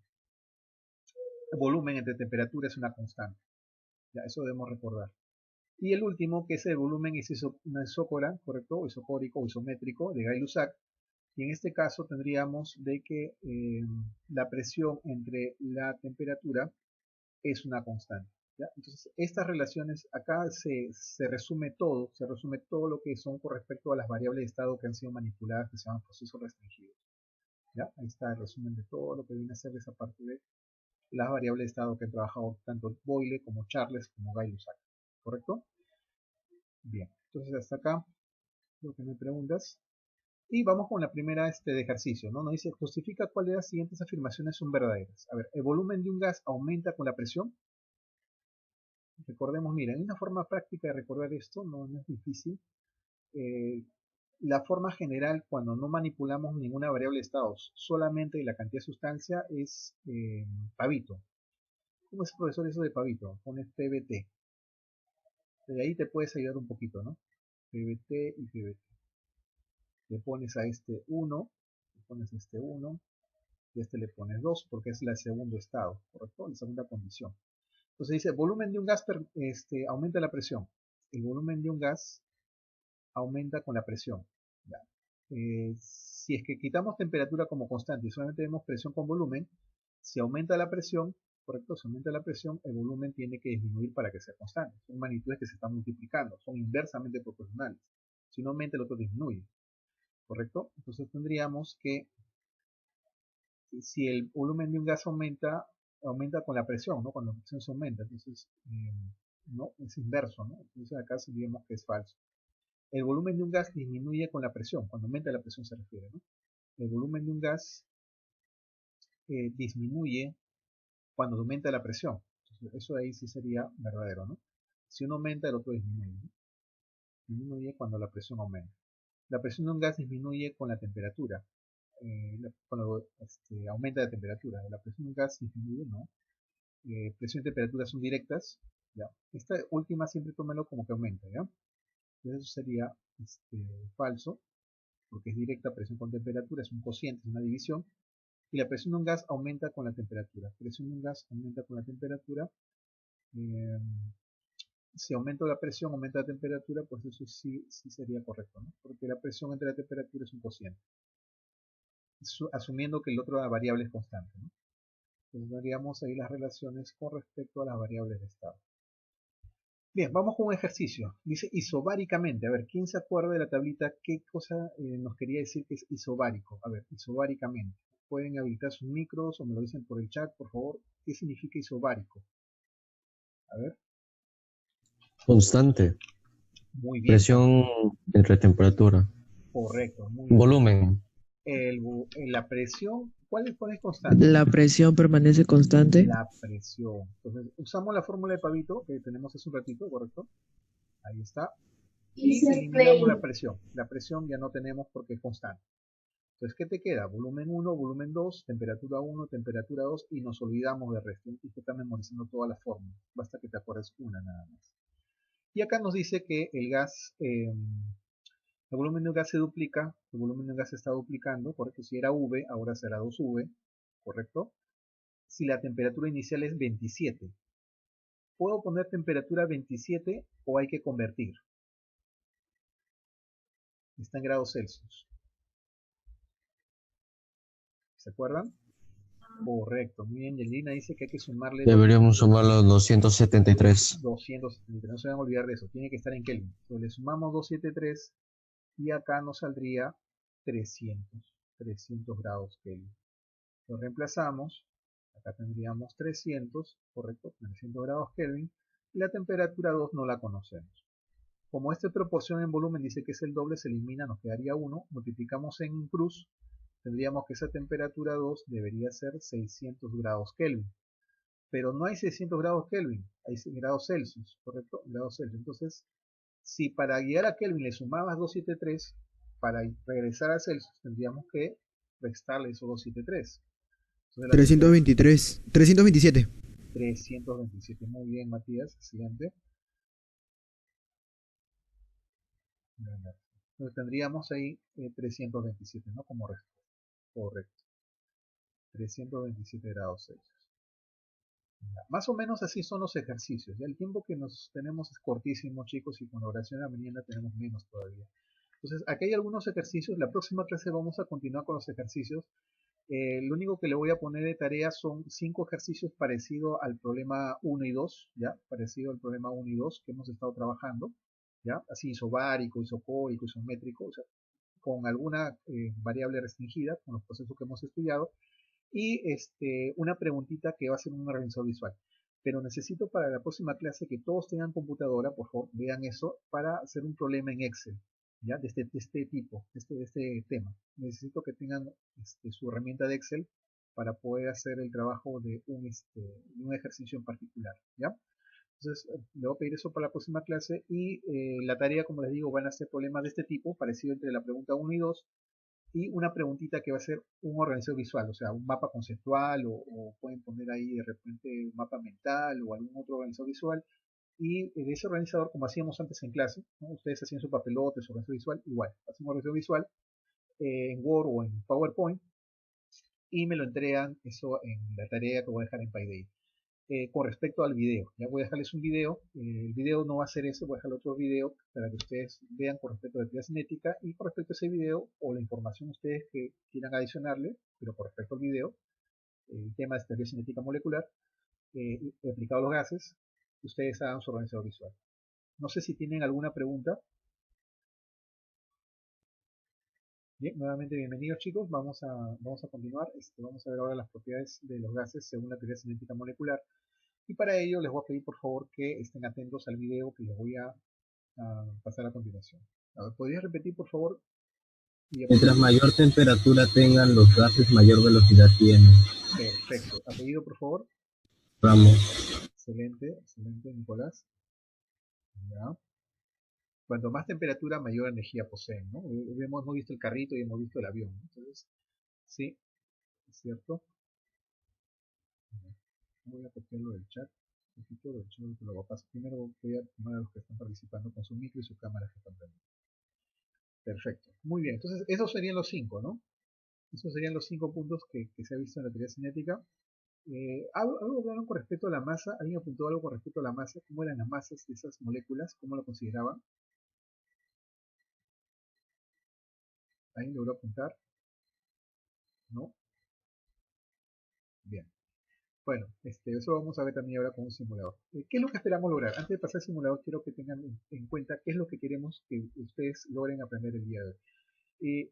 volumen entre temperatura es una constante. Ya, eso debemos recordar. Y el último, que es el volumen una isócora, correcto, o isocórico o isométrico de Gay-Lussac. Y en este caso tendríamos de que la presión entre la temperatura es una constante, ¿ya? Entonces, estas relaciones, acá se resume todo lo que son con respecto a las variables de estado que han sido manipuladas, que se llaman procesos restringidos, ¿ya? Ahí está el resumen de todo lo que viene a ser esa parte de las variables de estado que han trabajado tanto Boyle como Charles como Gay-Lussac, ¿correcto? Bien, entonces hasta acá lo que me preguntas. Y vamos con la primera de ejercicio, ¿no? Nos dice, justifica cuál de las siguientes afirmaciones son verdaderas. A ver, ¿el volumen de un gas aumenta con la presión? Recordemos, mira, hay una forma práctica de recordar esto, no es difícil. Eh, la forma general, cuando no manipulamos ninguna variable de estados, solamente la cantidad de sustancia, es pavito. ¿Cómo es, profesor, eso de pavito? Pones PBT. De ahí te puedes ayudar un poquito, ¿no? PBT y PBT. Le pones a este 1, le pones a este 1, y a este le pones 2, porque es el segundo estado, ¿correcto? La segunda condición. Entonces dice, volumen de un gas aumenta la presión. El volumen de un gas aumenta con la presión. Ya. Si es que quitamos temperatura como constante y solamente vemos presión con volumen, si aumenta la presión, correcto, si aumenta la presión, el volumen tiene que disminuir para que sea constante. Son magnitudes que se están multiplicando, son inversamente proporcionales. Si uno aumenta, el otro disminuye, correcto. Entonces tendríamos que, si el volumen de un gas aumenta, aumenta con la presión, ¿no? Cuando la presión se aumenta, entonces, no, es inverso, ¿no? Entonces acá sí vemos que es falso. El volumen de un gas disminuye con la presión, cuando aumenta la presión se refiere, ¿no? El volumen de un gas disminuye cuando aumenta la presión. Entonces, eso ahí sí sería verdadero, ¿no? Si uno aumenta, el otro disminuye, ¿no? Disminuye cuando la presión aumenta. La presión de un gas disminuye con la temperatura. Cuando aumenta la temperatura. La presión de un gas disminuye, ¿no? Presión y temperatura son directas, ¿ya? Esta última siempre tómalo como que aumenta, ¿ya? Entonces eso sería falso, porque es directa presión con temperatura, es un cociente, es una división, y la presión de un gas aumenta con la temperatura. Presión de un gas aumenta con la temperatura, Si aumento la presión, aumenta la temperatura, pues eso sí sería correcto, ¿no? Porque la presión entre la temperatura es un cociente, asumiendo que la otra variable es constante, ¿no? Entonces veríamos ahí las relaciones con respecto a las variables de estado. Bien, vamos con un ejercicio. Dice isobáricamente. A ver, ¿quién se acuerda de la tablita? ¿Qué cosa nos quería decir que es isobárico? A ver, isobáricamente. Pueden habilitar sus micros o me lo dicen por el chat, por favor. ¿Qué significa isobárico? A ver, Constante. muy bien. Presión entre temperatura. Correcto, muy bien. Volumen. La presión, ¿cuál es constante? La presión permanece constante. La presión. Entonces, usamos la fórmula de Pavito que tenemos hace un ratito, ¿correcto? Ahí está. Y eliminamos la presión. La presión ya no tenemos porque es constante. Entonces, ¿qué te queda? Volumen 1, volumen 2, temperatura 1, temperatura 2 y nos olvidamos del resto. Y te estás memorizando toda la fórmula. Basta que te acuerdes una nada más. Y acá nos dice que el gas, el volumen del gas se duplica, el volumen del gas se está duplicando, porque si era V, ahora será 2V, ¿correcto? Si la temperatura inicial es 27. ¿Puedo poner temperatura 27 o hay que convertir? Está en grados Celsius. ¿Se acuerdan? Correcto, muy bien. Yelina dice que hay que sumarle Deberíamos sumar los 273. 273. No se van a olvidar de eso. Tiene que estar en Kelvin. Entonces le sumamos 273 y acá nos saldría 300 grados Kelvin. Lo reemplazamos. Acá tendríamos 300, correcto, 300 grados Kelvin. Y la temperatura 2 no la conocemos. Como esta proporción en volumen dice que es el doble, se elimina, nos quedaría 1. Multiplicamos en cruz, tendríamos que esa temperatura 2 debería ser 600 grados Kelvin. Pero no hay 600 grados Kelvin, hay grados Celsius, ¿correcto? Grados Celsius. Entonces, si para llegar a Kelvin le sumabas 273, para regresar a Celsius tendríamos que restarle esos 273. Entonces, 323, 327. 327. Muy bien, Matías. Siguiente. Entonces tendríamos ahí 327, ¿no? Como respuesta. Correcto. 327 grados Celsius. Ya. Más o menos así son los ejercicios. Ya el tiempo que nos tenemos es cortísimo, chicos, y con la oración de la mañana tenemos menos todavía. Entonces, aquí hay algunos ejercicios. La próxima clase vamos a continuar con los ejercicios. Lo único que le voy a poner de tarea son 5 ejercicios parecidos al problema 1 y 2, ¿ya? Parecido al problema 1 y 2 que hemos estado trabajando, ¿ya? Así isobárico, isocórico, isométrico, o sea, con alguna variable restringida, con los procesos que hemos estudiado, y una preguntita que va a ser un organizador visual. Pero necesito para la próxima clase que todos tengan computadora, por favor, vean eso, para hacer un problema en Excel, ¿ya? De este tipo, de este tema. Necesito que tengan su herramienta de Excel para poder hacer el trabajo de un ejercicio en particular, ¿ya? Entonces, le voy a pedir eso para la próxima clase y la tarea, como les digo, van a ser problemas de este tipo, parecido entre la pregunta 1 y 2, y una preguntita que va a ser un organizador visual, o sea, un mapa conceptual o pueden poner ahí de repente un mapa mental o algún otro organizador visual. Y de ese organizador, como hacíamos antes en clase, ¿no? Ustedes hacían su papelote, su organizador visual, igual, hacemos organizador visual en Word o en PowerPoint y me lo entregan eso en la tarea que voy a dejar en PyDay. Con respecto al video, ya voy a dejarles un video, el video no va a ser ese, voy a dejar otro video para que ustedes vean con respecto a la teoría cinética y con respecto a ese video o la información ustedes que quieran adicionarle, pero con respecto al video, el tema de teoría cinética molecular, aplicado a los gases, ustedes hagan su organizador visual. No sé si tienen alguna pregunta. Bien, nuevamente bienvenidos chicos, vamos a continuar, vamos a ver ahora las propiedades de los gases según la teoría cinética molecular. Y para ello les voy a pedir por favor que estén atentos al video que les voy a pasar a continuación. A ver, ¿podrías repetir por favor? Mientras mayor temperatura tengan los gases, mayor velocidad tienen. Perfecto. Apellido por favor. Ramos. Excelente, excelente Nicolás. Ya. Cuanto más temperatura, mayor energía poseen, ¿no? Hemos visto el carrito y hemos visto el avión, ¿no? Entonces, sí, es cierto. Voy a copiarlo del chat. Lo voy a pasar. Primero voy a tomar a los que están participando con su micro y su cámara que están prendiendo. Perfecto. Muy bien. Entonces, esos serían los 5, ¿no? Esos serían los 5 puntos que se ha visto en la teoría cinética. Algo hablaron con respecto a la masa, alguien apuntó algo con respecto a la masa, cómo eran las masas de esas moléculas, cómo lo consideraban. ¿Alguien logró apuntar? ¿No? Bien. Bueno, eso vamos a ver también ahora con un simulador. ¿Qué es lo que esperamos lograr? Antes de pasar al simulador, quiero que tengan en cuenta qué es lo que queremos que ustedes logren aprender el día de hoy.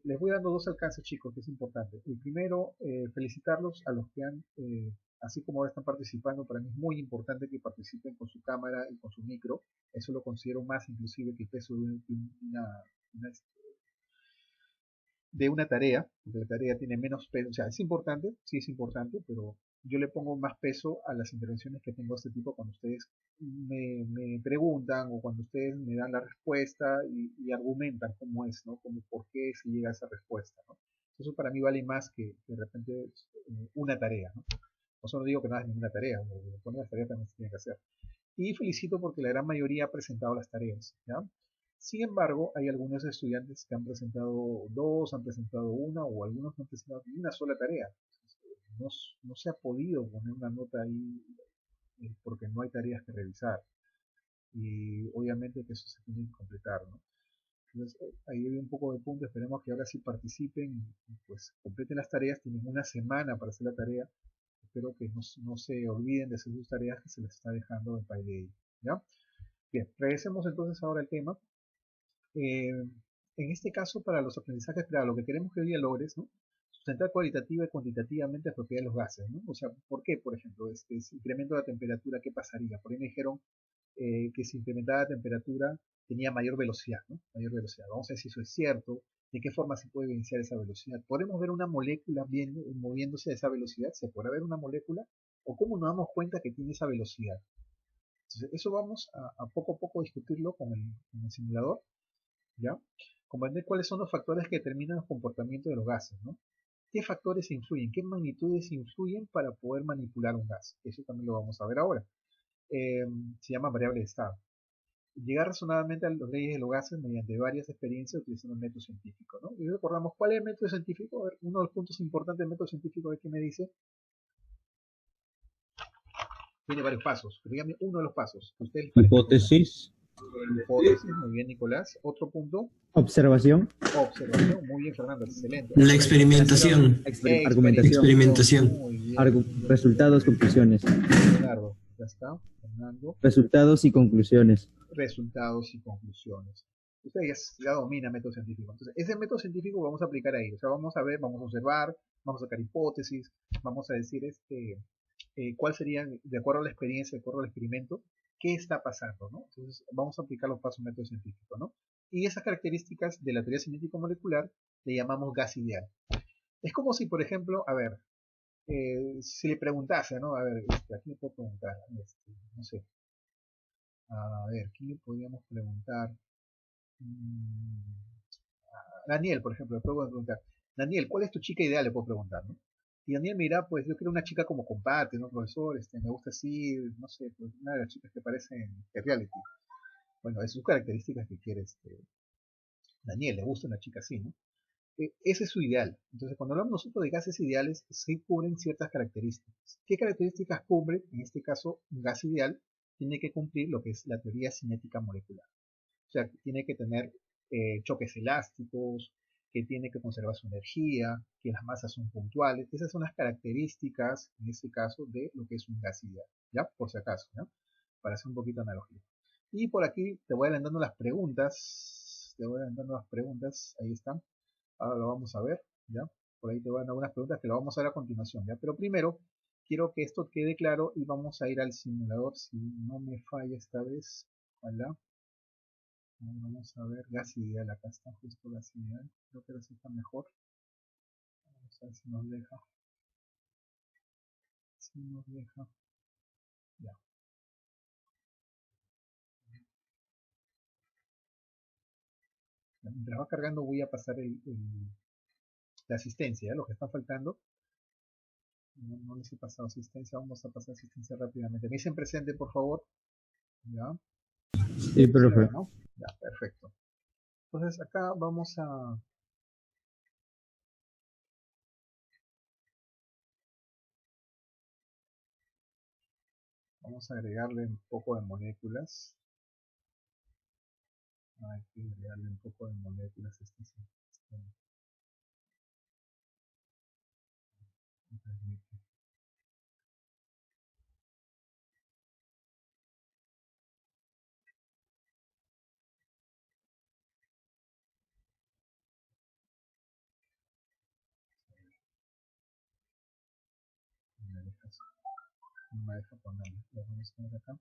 Les voy dando dos alcances, chicos, que es importante. El primero, felicitarlos a los que han, así como ahora están participando, para mí es muy importante que participen con su cámara y con su micro. Eso lo considero más inclusive que el peso de una, de una tarea, porque la tarea tiene menos peso, o sea, es importante, sí es importante, pero yo le pongo más peso a las intervenciones que tengo de este tipo cuando ustedes me preguntan o cuando ustedes me dan la respuesta y argumentan cómo es, ¿no? Como por qué se llega a esa respuesta, ¿no? Eso para mí vale más que de repente una tarea, ¿no? O sea, no digo que no hagas ninguna tarea, poner las tareas también se tiene que hacer. Y felicito porque la gran mayoría ha presentado las tareas, ¿ya? Sin embargo, hay algunos estudiantes que han presentado dos, han presentado una o algunos no han presentado ni una sola tarea. No, no se ha podido poner una nota ahí porque no hay tareas que revisar. Y obviamente que eso se tiene que completar, ¿no? Entonces, ahí hay un poco de punto. Esperemos que ahora sí participen y pues completen las tareas. Tienen una semana para hacer la tarea. Espero que no se olviden de hacer sus tareas que se les está dejando en PyDay, ¿ya? Bien, regresemos entonces ahora al tema. En este caso, para los aprendizajes, para lo que queremos que hoy día logres, ¿no? Sustentar cualitativa y cuantitativamente las propiedades de los gases, ¿no? O sea, ¿por qué, por ejemplo, este incremento de la temperatura, qué pasaría? Por ahí me dijeron que si incrementaba la temperatura tenía mayor velocidad, ¿no? Mayor velocidad. Vamos a ver si eso es cierto, de qué forma se puede evidenciar esa velocidad. ¿Podemos ver una molécula bien moviéndose a esa velocidad? ¿Se podrá ver una molécula? ¿O cómo nos damos cuenta que tiene esa velocidad? Entonces, eso vamos a poco discutirlo con el simulador, ¿ya? Comprender cuáles son los factores que determinan el comportamiento de los gases, ¿no? ¿Qué factores influyen? ¿Qué magnitudes influyen para poder manipular un gas? Eso también lo vamos a ver ahora. Se llama variable de estado. Llegar razonablemente a las leyes de los gases mediante varias experiencias utilizando el método científico, ¿no? Y recordamos cuál es el método científico. A ver, uno de los puntos importantes del método científico, ¿qué me dice? Tiene varios pasos, pero dígame uno de los pasos. Hipótesis. Hipótesis, muy bien, Nicolás. Otro punto. Observación. Observación, muy bien, Fernando, excelente. La experimentación. Argumentación. Muy bien. Resultados, conclusiones. Leonardo, ya está. Fernando. Resultados y conclusiones. Resultados y conclusiones. Usted ya domina el método científico. Entonces, ese método científico vamos a aplicar ahí. O sea, vamos a ver, vamos a observar, vamos a sacar hipótesis, vamos a decir cuál sería, de acuerdo a la experiencia, de acuerdo al experimento, qué está pasando, ¿no? Entonces, vamos a aplicar los pasos del método científico, ¿no? Y esas características de la teoría cinético-molecular le llamamos gas ideal. Es como si, por ejemplo, a ver, si le preguntase, ¿no? A ver, aquí le puedo preguntar, no sé, a ver, ¿quién le podríamos preguntar? Daniel, por ejemplo, le puedo preguntar, Daniel, ¿cuál es tu chica ideal? Le puedo preguntar, ¿no? Y Daniel mira, pues yo quiero una chica como comparte, ¿no, profesor? Me gusta así, no sé, pues una de las chicas que parecen de reality. Bueno, es sus características que quiere Daniel, le gusta una chica así, ¿no? Ese es su ideal. Entonces, cuando hablamos nosotros de gases ideales, sí cubren ciertas características. ¿Qué características cubre? En este caso, un gas ideal tiene que cumplir lo que es la teoría cinética molecular. O sea, tiene que tener choques elásticos, que tiene que conservar su energía, que las masas son puntuales. Esas son las características, en este caso, de lo que es un gas ideal. ¿Ya? Por si acaso, ¿no? Para hacer un poquito de analogía. Y por aquí te voy adelantando las preguntas. Te voy adelantando las preguntas. Ahí están. Ahora lo vamos a ver, ¿ya? Por ahí te van a dar algunas preguntas que lo vamos a ver a continuación, ¿ya? Pero primero, quiero que esto quede claro y vamos a ir al simulador, si no me falla esta vez. Ojalá. Vamos a ver, gas ideal, acá está justo gas ideal. Creo que ahora sí está mejor. Vamos a ver si nos deja. Si nos deja. Ya. Mientras va cargando voy a pasar la asistencia, ¿ya? Los que están faltando. No les he pasado asistencia, vamos a pasar asistencia rápidamente. Me dicen presente, por favor. Ya. Sí, profe. ¿No? Ya, perfecto. Entonces acá vamos a Vamos a agregarle un poco de moléculas. Hay que agregarle un poco de moléculas a este. No me deja ponerlo. Lo vamos a poner acá.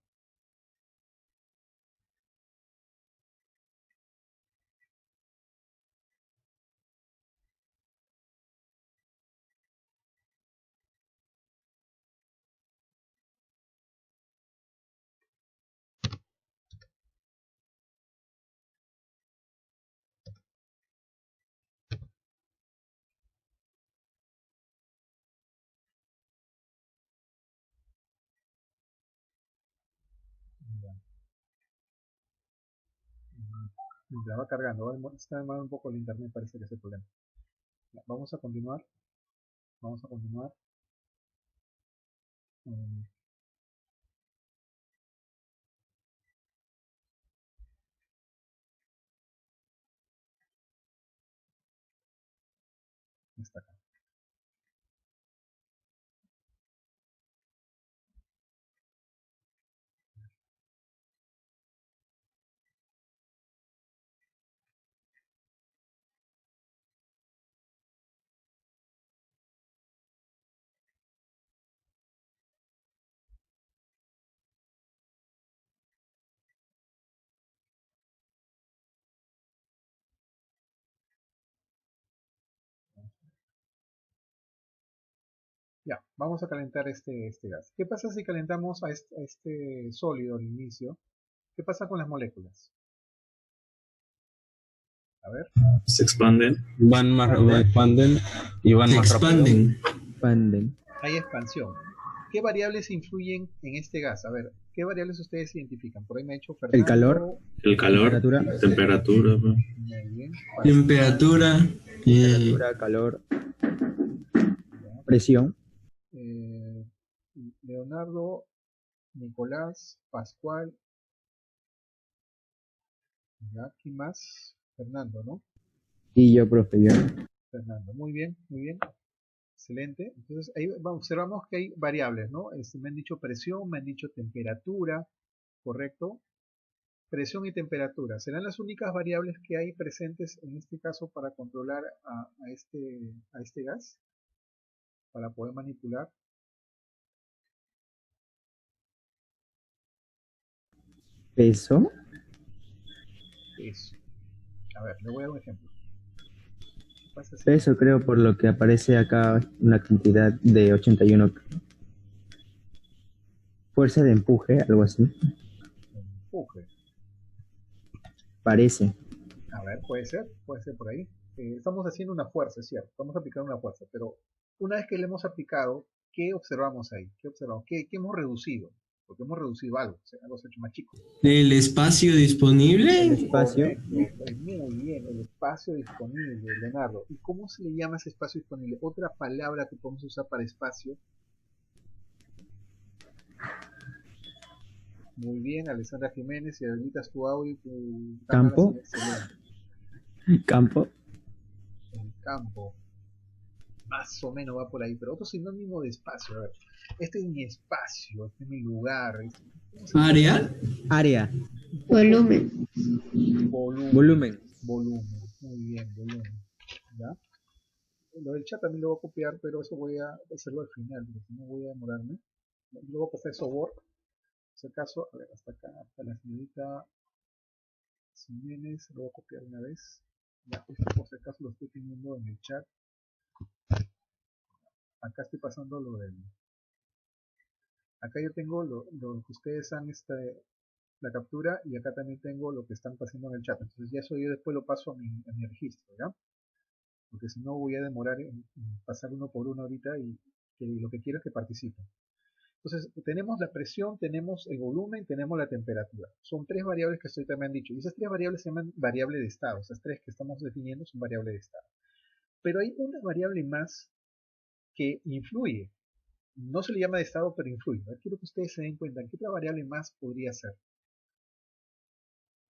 Ya. Ya va cargando. Está demorando un poco el internet, parece que es el problema. Ya, vamos a continuar. Vamos a continuar. Mm, está acá. Ya, vamos a calentar este gas. ¿Qué pasa si calentamos a este sólido al inicio? ¿Qué pasa con las moléculas? A ver. Se expanden. Van más, expanden y van Se más rápido. expanden. Expanden. Hay expansión. ¿Qué variables influyen en este gas? A ver, ¿qué variables ustedes identifican? Por ahí me ha hecho Fernando. El calor. El calor. Temperatura. Temperatura. Muy bien. Temperatura. Temperatura, calor, presión. Eh, Leonardo, Nicolás, Pascual. Ya, ¿quién más? Fernando, ¿no? Y yo, profe, yo. Fernando, muy bien, muy bien. Excelente. Entonces ahí observamos que hay variables, ¿no? Me han dicho presión, me han dicho temperatura, ¿correcto? Presión y temperatura. ¿Serán las únicas variables que hay presentes en este caso para controlar a este gas? Para poder manipular. Peso. Eso. A ver, le voy a dar un ejemplo. ¿Qué pasa si Peso, creo, por lo que aparece acá una cantidad de 81. Fuerza de empuje, algo así. empuje? Parece. A ver, puede ser por ahí. Estamos haciendo una fuerza, es cierto, estamos aplicando una fuerza, pero una vez que le hemos aplicado, ¿qué observamos ahí? ¿Qué observamos? ¿Qué hemos reducido? Porque hemos reducido algo, o sea, algo se ha hecho más chico. El espacio disponible. El espacio. Correcto, muy bien, el espacio disponible, Leonardo. ¿Y cómo se le llama ese espacio disponible? Otra palabra que podemos usar para espacio. Muy bien, Alessandra Jiménez, si habilitas tu audio y tu cámara, Campo. excelente. Campo. El campo. Más o menos va por ahí, pero otro sinónimo de espacio. A ver, este es mi espacio, este es mi lugar. Área. Área. Volumen. Volumen. Volumen. Muy bien, volumen. ¿Ya? Lo del chat también lo voy a copiar, pero eso voy a hacerlo al final, porque si no voy a demorarme. Luego voy a pasar eso a Word. Si acaso, a ver, hasta acá, hasta la señorita Jiménez, lo voy a copiar una vez. Ya, esto por si acaso lo estoy teniendo en el chat. Acá estoy pasando lo del... Acá yo tengo lo que ustedes han, la captura, y acá también tengo lo que están pasando en el chat. Entonces ya eso yo después lo paso a mi registro, ¿ya? Porque si no voy a demorar en pasar uno por uno ahorita y lo que quiero es que participen. Entonces tenemos la presión, tenemos el volumen, tenemos la temperatura. Son tres variables que ustedes también han dicho. Y esas tres variables se llaman variable de estado. Esas tres que estamos definiendo son variable de estado. Pero hay una variable más que influye. No se le llama de estado, pero influye. A ver, quiero que ustedes se den cuenta, ¿qué otra variable más podría ser?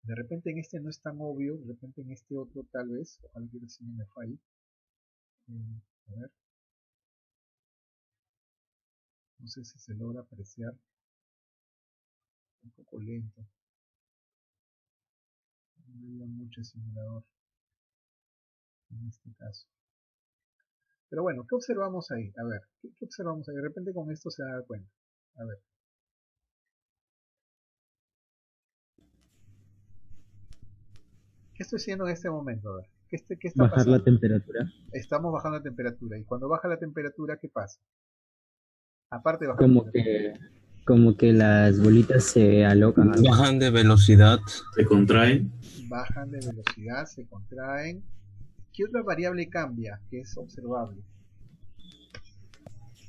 De repente en este no es tan obvio, de repente en este otro tal vez, ojalá que si no me falle. A ver, no sé si se logra apreciar, un poco lento, no ayuda mucho el simulador en este caso. Pero bueno, ¿qué observamos ahí? A ver, ¿qué observamos ahí? De repente con esto se da cuenta. A ver. ¿Qué estoy haciendo en este momento? A ver, ¿qué está Bajar pasando? la temperatura. Estamos bajando la temperatura. Y cuando baja la temperatura, ¿qué pasa? Aparte de bajar la Como temperatura. como que las bolitas se alocan. Bajan de velocidad. Se contrae. Bajan de velocidad, se contraen. ¿Qué otra variable cambia que es observable?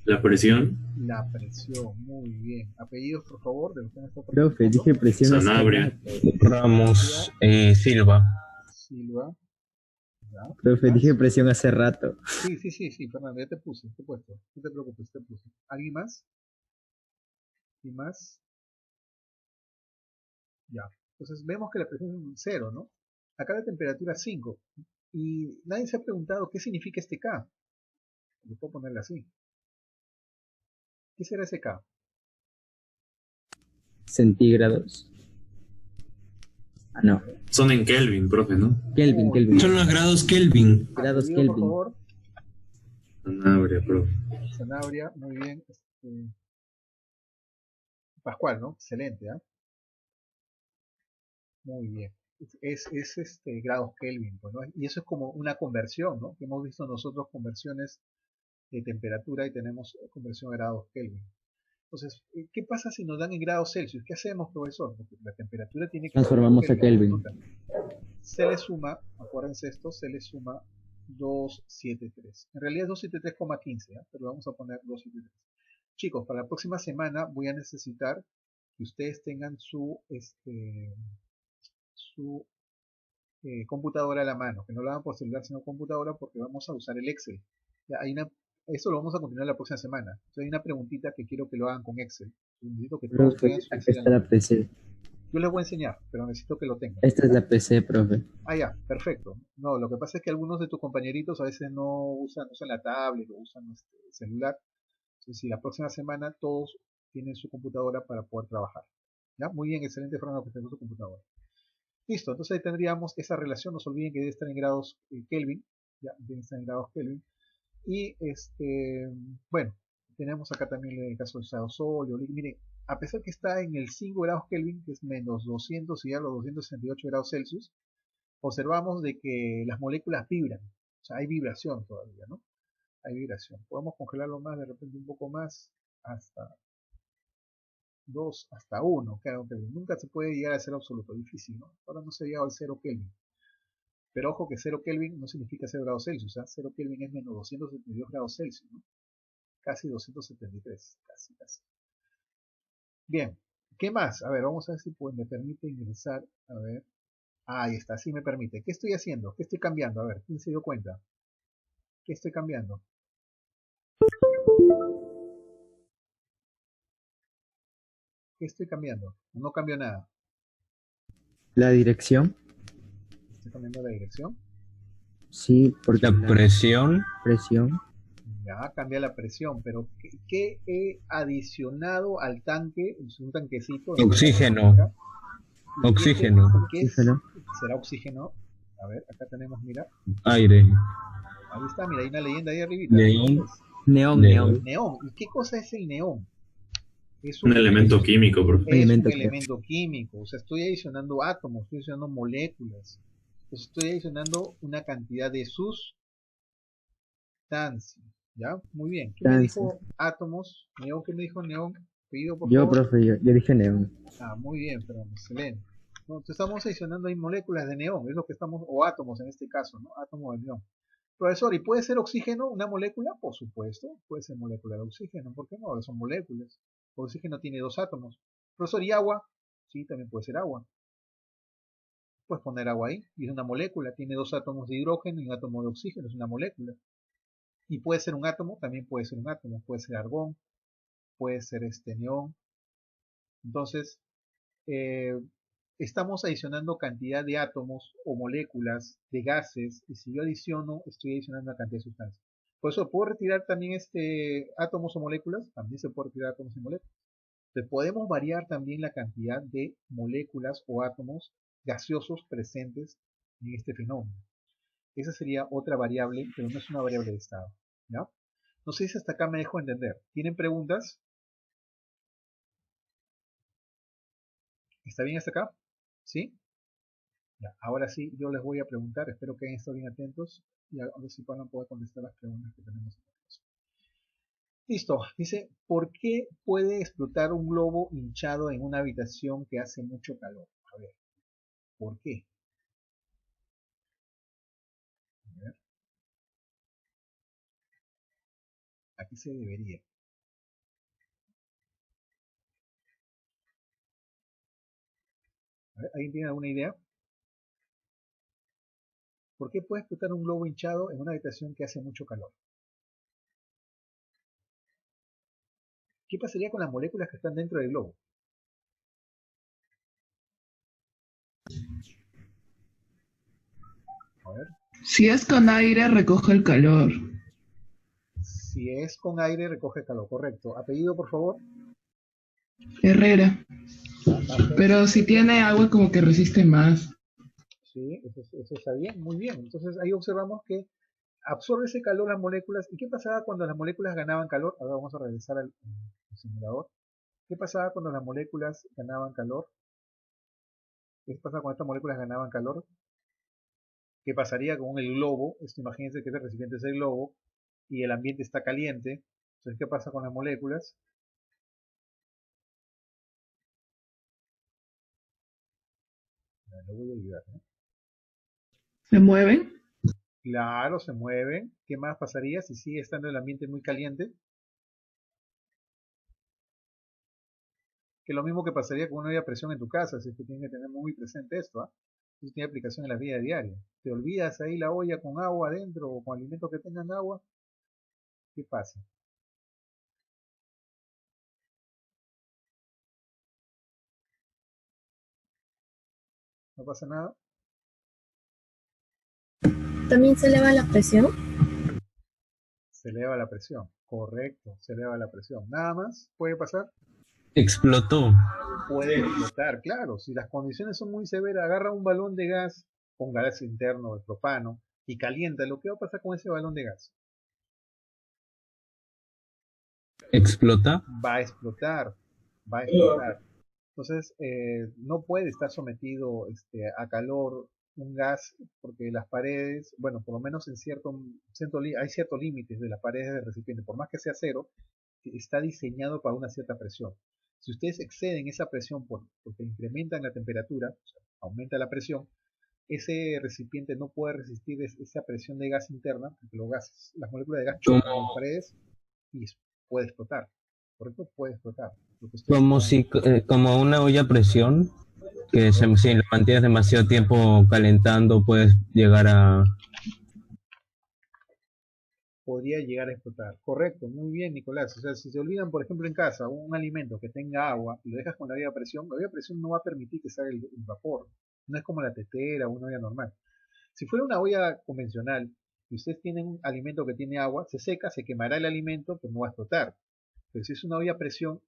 La presión. La presión, muy bien. Apellidos, por favor, de los que han estado Profe, participando. dije presión. Sanabria. Ramos, Silva. Silva. ¿Ya? Profe, ¿Más? dije presión hace rato. Sí, Fernando, ya te puse, te he puesto. No te preocupes, te puse. ¿Alguien más? ¿Y más? Ya. Entonces vemos que la presión es 0, ¿no? Acá la temperatura es 5. Y nadie se ha preguntado qué significa este K. Lo puedo ponerle así. ¿Qué será ese K? Centígrados. Ah, no. Son en Kelvin, profe, ¿no? Kelvin, Kelvin. Son los grados Kelvin. Grados Apellido, por Kelvin. favor. Sanabria, profe. Sanabria, muy bien. Pascual, ¿no? Excelente, ¿ah? Muy bien. Es grados Kelvin, pues, ¿no? Y eso es como una conversión, ¿no? Que hemos visto nosotros conversiones de temperatura y tenemos conversión a grados Kelvin. Entonces, ¿qué pasa si nos dan en grados Celsius? ¿Qué hacemos, profesor? Porque la temperatura tiene que Transformamos a Kelvin. Se le suma, acuérdense esto, se le suma 273. En realidad es 273,15, ¿eh? Pero vamos a poner 273. Chicos, para la próxima semana voy a necesitar que ustedes tengan su computadora a la mano, que no la hagan por celular sino computadora, porque vamos a usar el Excel. Ya, eso lo vamos a continuar la próxima semana. Entonces hay una preguntita que quiero que lo hagan con Excel. Necesito que todos Profe, tengan su acá Excel a está la la mano. PC. Yo les voy a enseñar, pero necesito que lo tengan. Esta es la PC, profe. Ah, ya, perfecto. No, lo que pasa es que algunos de tus compañeritos a veces no usan la tablet o usan el celular. Entonces, si la próxima semana todos tienen su computadora para poder trabajar. ¿Ya? Muy bien, excelente, Fernando, que tengo su computadora. Listo, entonces ahí tendríamos esa relación. No se olviden que debe estar en grados Kelvin. Ya, debe estar en grados Kelvin. Y bueno, tenemos acá también el caso del estado sólido. Miren, a pesar que está en el 5 grados Kelvin, que es menos 200 y algo, 268 grados Celsius, observamos de que las moléculas vibran. O sea, hay vibración todavía, ¿no? Hay vibración. Podemos congelarlo más, de repente un poco más, hasta 2, hasta 1, claro, Kelvin. Nunca se puede llegar a cero absoluto, difícil, ¿no? Ahora no se ha llegado al 0 Kelvin. Pero ojo que 0 Kelvin no significa 0 grados Celsius, ¿eh? 0 Kelvin es menos 272 grados Celsius, ¿no? Casi 273, casi. Bien, ¿qué más? A ver, vamos a ver si pues, me permite ingresar. A ver, ahí está, sí me permite. ¿Qué estoy haciendo? ¿Qué estoy cambiando? A ver, ¿quién se dio cuenta? ¿Qué estoy cambiando? ¿Qué estoy cambiando? No cambio nada. ¿La dirección? ¿Estoy cambiando la dirección? Sí, porque La presión. presión. Ya, cambia la presión, pero ¿qué he adicionado al tanque? Es un tanquecito. Oxígeno. Oxígeno. Oxígeno. ¿Será oxígeno? A ver, acá tenemos, mira. Aire. Ahí está, mira, hay una leyenda ahí arribita. Neón. Neón, Neón. neón. Neón. ¿Y qué cosa es el neón? Es Un elemento químico, profe. Es Elemento un químico. elemento químico. O sea, estoy adicionando átomos, estoy adicionando moléculas. Entonces estoy adicionando una cantidad de sustancias. ¿Ya? Muy bien. ¿Quién me dijo átomos? Neón, ¿qué me dijo neón? Pedido, por Yo, favor. profe, yo dije neón. Ah, muy bien, Fernando, excelente. No, entonces estamos adicionando ahí moléculas de neón, es lo que estamos, o átomos en este caso, ¿no? Átomos de neón. Profesor, ¿y puede ser oxígeno una molécula? Por supuesto, puede ser molécula de oxígeno, ¿por qué no? Son moléculas. El oxígeno tiene 2 átomos. Profesor, ¿y agua? Sí, también puede ser agua. Puedes poner agua ahí, y es una molécula, tiene 2 átomos de hidrógeno y un átomo de oxígeno, es una molécula. Y puede ser un átomo, también puede ser un átomo, puede ser argón, puede ser neón. Entonces, eh, estamos adicionando cantidad de átomos o moléculas de gases, y si yo adiciono, estoy adicionando una cantidad de sustancias. Por eso, ¿puedo retirar también átomos o moléculas? También se puede retirar átomos y moléculas. Entonces, podemos variar también la cantidad de moléculas o átomos gaseosos presentes en este fenómeno. Esa sería otra variable, pero no es una variable de estado. ¿Ya? No sé si hasta acá me dejo entender. ¿Tienen preguntas? ¿Está bien hasta acá? ¿Sí? Ya, ahora sí, yo les voy a preguntar, espero que hayan estado bien atentos y a ver si van a poder contestar las preguntas que tenemos. Listo, dice, ¿por qué puede explotar un globo hinchado en una habitación que hace mucho calor? A ver, ¿por qué? A ver, ¿a qué se debería? A ver, ¿alguien tiene alguna idea? ¿Por qué puede explotar un globo hinchado en una habitación que hace mucho calor? ¿Qué pasaría con las moléculas que están dentro del globo? A ver, Si es con aire, recoge el calor. si es con aire, recoge calor, correcto. ¿Apellido, por favor? Herrera. Ya, perfecto. Pero si tiene agua, como que resiste más. Sí, eso está bien, muy bien. Entonces ahí observamos que absorbe ese calor las moléculas. ¿Y qué pasaba cuando las moléculas ganaban calor? Ahora vamos a regresar al simulador. ¿Qué pasaba cuando las moléculas ganaban calor? ¿Qué pasaba cuando estas moléculas ganaban calor? ¿Qué pasaría con el globo? Imagínense que este recipiente es el globo y el ambiente está caliente. Entonces, ¿qué pasa con las moléculas? Le voy a ayudar, ¿no? ¿Se mueven? Claro, se mueven. ¿Qué más pasaría si sigue estando el ambiente muy caliente? Que lo mismo que pasaría con una olla a presión en tu casa, si es que tienes que tener muy presente esto, ¿ah? Eso tiene aplicación en la vida diaria. Te olvidas ahí la olla con agua adentro o con alimentos que tengan agua, ¿qué pasa? ¿No pasa nada? ¿También se eleva la presión? Se eleva la presión. Correcto, se eleva la presión. Nada más puede pasar. Explotó. Puede explotar, claro. Si las condiciones son muy severas, agarra un balón de gas con gas interno de propano y calienta. ¿Lo que va a pasar con ese balón de gas? Explota. Va a explotar, va a explotar. Entonces, no puede estar sometido a calor un gas porque las paredes, bueno, por lo menos hay ciertos límites de las paredes del recipiente, por más que sea cero, está diseñado para una cierta presión. Si ustedes exceden esa presión porque incrementan la temperatura, o sea, aumenta la presión, ese recipiente no puede resistir esa presión de gas interna, porque las moléculas de gas chocan en las Como, paredes y puede explotar. ¿Correcto? Puede explotar. Lo que ustedes como están si, como una olla a presión, que si la mantienes demasiado tiempo calentando, puedes llegar a... podría llegar a explotar. Correcto, muy bien, Nicolás. O sea, si se olvidan, por ejemplo, en casa, un alimento que tenga agua y lo dejas con la olla a presión no va a permitir que salga el vapor. No es como la tetera o una olla normal. Si fuera una olla convencional y ustedes tienen un alimento que tiene agua, se seca, se quemará el alimento, pero no va a explotar. Pero si es una olla a presión,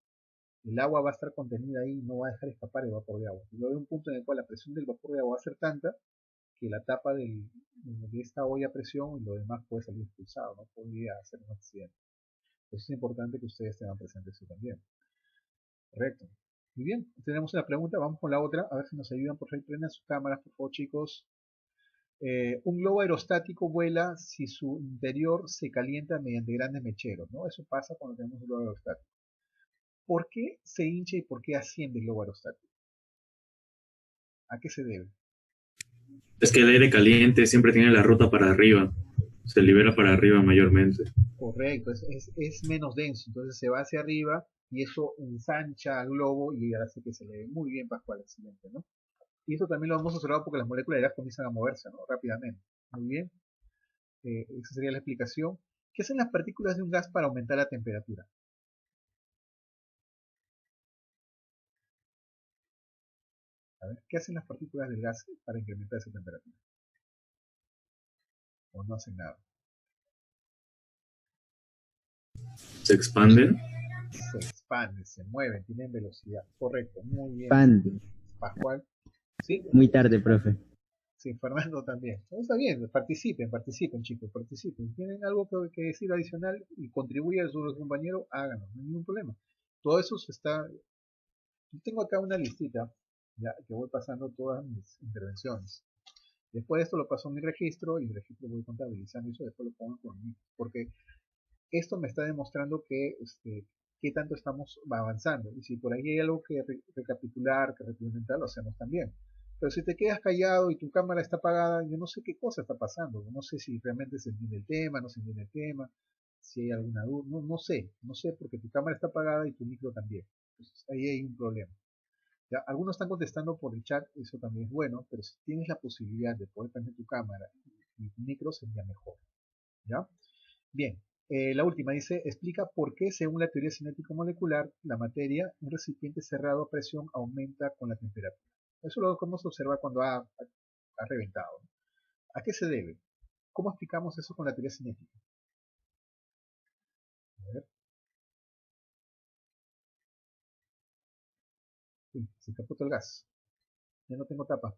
el agua va a estar contenida ahí y no va a dejar escapar el vapor de agua. Y va a haber un punto en el cual la presión del vapor de agua va a ser tanta que la tapa de esta olla a presión y lo demás puede salir expulsado, no podría hacer un accidente. Entonces es importante que ustedes tengan presente eso también. Correcto. Muy bien, tenemos una pregunta, vamos con la otra, a ver si nos ayudan, por favor, prendan sus cámaras, por favor, chicos. Un globo aerostático vuela si su interior se calienta mediante grandes mecheros, ¿no? Eso pasa cuando tenemos un globo aerostático. ¿Por qué se hincha y por qué asciende el globo aerostático? ¿A qué se debe? Es que el aire caliente siempre tiene la ruta para arriba. Se libera para arriba mayormente. Correcto, es menos denso, entonces se va hacia arriba y eso ensancha al globo y hace que se le ve muy bien, Pascual, excelente, ¿no? Y eso también lo hemos observado porque las moléculas de gas comienzan a moverse, ¿no? Rápidamente. Muy bien, esa sería la explicación. ¿Qué hacen las partículas de un gas para aumentar la temperatura? A ver, ¿qué hacen las partículas del gas para incrementar esa temperatura? ¿O no hacen nada? Se expanden. Se expanden, se mueven, tienen velocidad. Correcto, muy bien. Expande. Pascual. ¿Sí? Muy tarde, profe. Sí, Fernando también. Está bien, participen chicos, participen. ¿Tienen algo que decir adicional y contribuye a su compañero? Háganlo, no hay ningún problema. Todo eso se está... Yo tengo acá una listita, ya que voy pasando todas mis intervenciones. Después de esto lo paso a mi registro y el registro voy contabilizando eso, después lo pongo con mí. Porque esto me está demostrando que qué tanto estamos avanzando. Y si por ahí hay algo que recapitular, que retroalimentar, lo hacemos también. Pero si te quedas callado y tu cámara está apagada, yo no sé qué cosa está pasando. No sé si realmente se entiende el tema, no se entiende el tema, si hay alguna duda. No sé porque tu cámara está apagada y tu micro también. Entonces ahí hay un problema. ¿Ya? Algunos están contestando por el chat, eso también es bueno, pero si tienes la posibilidad de poder prender tu cámara y tu micro sería mejor. ¿Ya? Bien, la última dice, explica por qué según la teoría cinético-molecular, la materia, un recipiente cerrado a presión aumenta con la temperatura. Eso lo podemos observar cuando ha reventado. ¿A qué se debe? ¿Cómo explicamos eso con la teoría cinética? A ver. Sí, se escapó todo el gas. Ya no tengo tapa.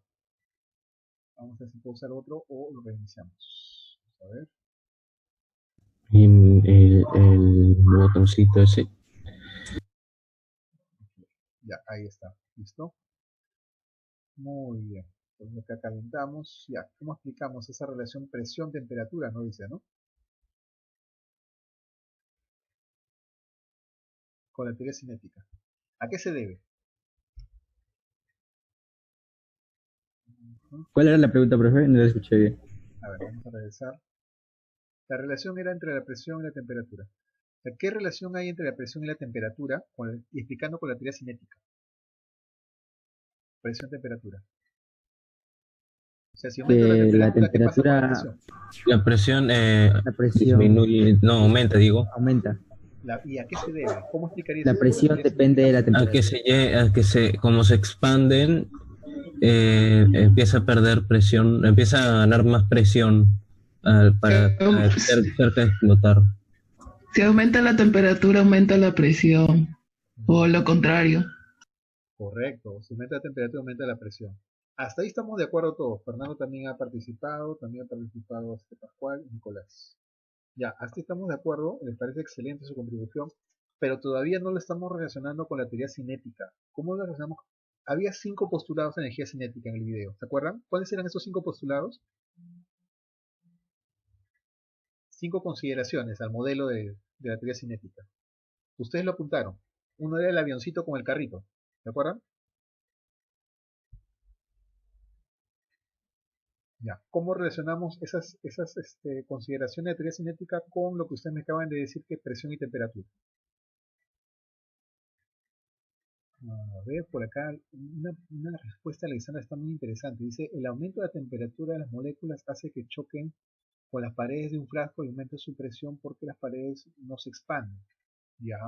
Vamos a ver si puedo usar otro o lo reiniciamos. A ver. En el botoncito ese. Ya, ahí está. ¿Listo? Muy bien. Entonces acá calentamos. Ya, ¿cómo explicamos esa relación presión-temperatura? No dice, ¿no? Con la teoría cinética. ¿A qué se debe? ¿Cuál era la pregunta, profe? No la escuché bien. A ver, vamos a regresar. La relación era entre la presión y la temperatura. O sea, ¿qué relación hay entre la presión y la temperatura? Y explicando con la teoría cinética. Presión-temperatura. O sea, si aumenta la La temperatura, ¿qué pasa con la temperatura, presión? La presión la presión disminuye, no, aumenta, digo. aumenta. ¿Y a qué se debe? ¿Cómo explicarías La eso con la presión teoría depende de la cinética? temperatura. Como se expanden, empieza a perder presión, empieza a ganar más presión para estar cerca de explotar. Si aumenta la temperatura, aumenta la presión. O lo contrario. Correcto. Si aumenta la temperatura, aumenta la presión. Hasta ahí estamos de acuerdo todos. Fernando también ha participado Pascual y Nicolás. Ya, hasta ahí estamos de acuerdo. Les parece excelente su contribución. Pero todavía no lo estamos relacionando con la teoría cinética. ¿Cómo lo relacionamos? Había 5 postulados de energía cinética en el video. ¿Se acuerdan? ¿Cuáles eran esos 5 postulados? 5 consideraciones al modelo de la teoría cinética. Ustedes lo apuntaron. Uno era el avioncito con el carrito. ¿Se acuerdan? Ya. ¿Cómo relacionamos esas consideraciones de teoría cinética con lo que ustedes me acaban de decir que es presión y temperatura? A ver, por acá una respuesta de Alexandra está muy interesante. Dice, el aumento de la temperatura de las moléculas hace que choquen con las paredes de un frasco y aumenta su presión porque las paredes no se expanden. ¿Ya?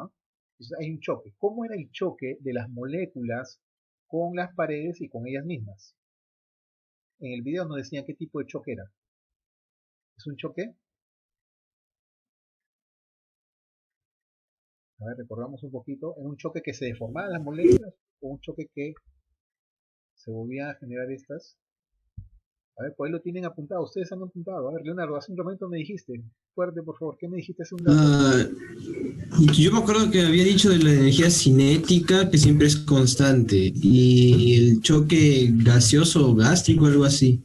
Entonces hay un choque. ¿Cómo era el choque de las moléculas con las paredes y con ellas mismas? En el video nos decían qué tipo de choque era. ¿Es un choque? A ver, recordamos un poquito. ¿Era un choque que se deformaban las moléculas o un choque que se volvían a generar estas? A ver, por ahí lo tienen apuntado. Ustedes han apuntado. A ver, Leonardo, hace un momento me dijiste. Fuerte, por favor. ¿Qué me dijiste hace un rato? Yo me acuerdo que había dicho de la energía cinética que siempre es constante y el choque gaseoso o gástrico, algo así.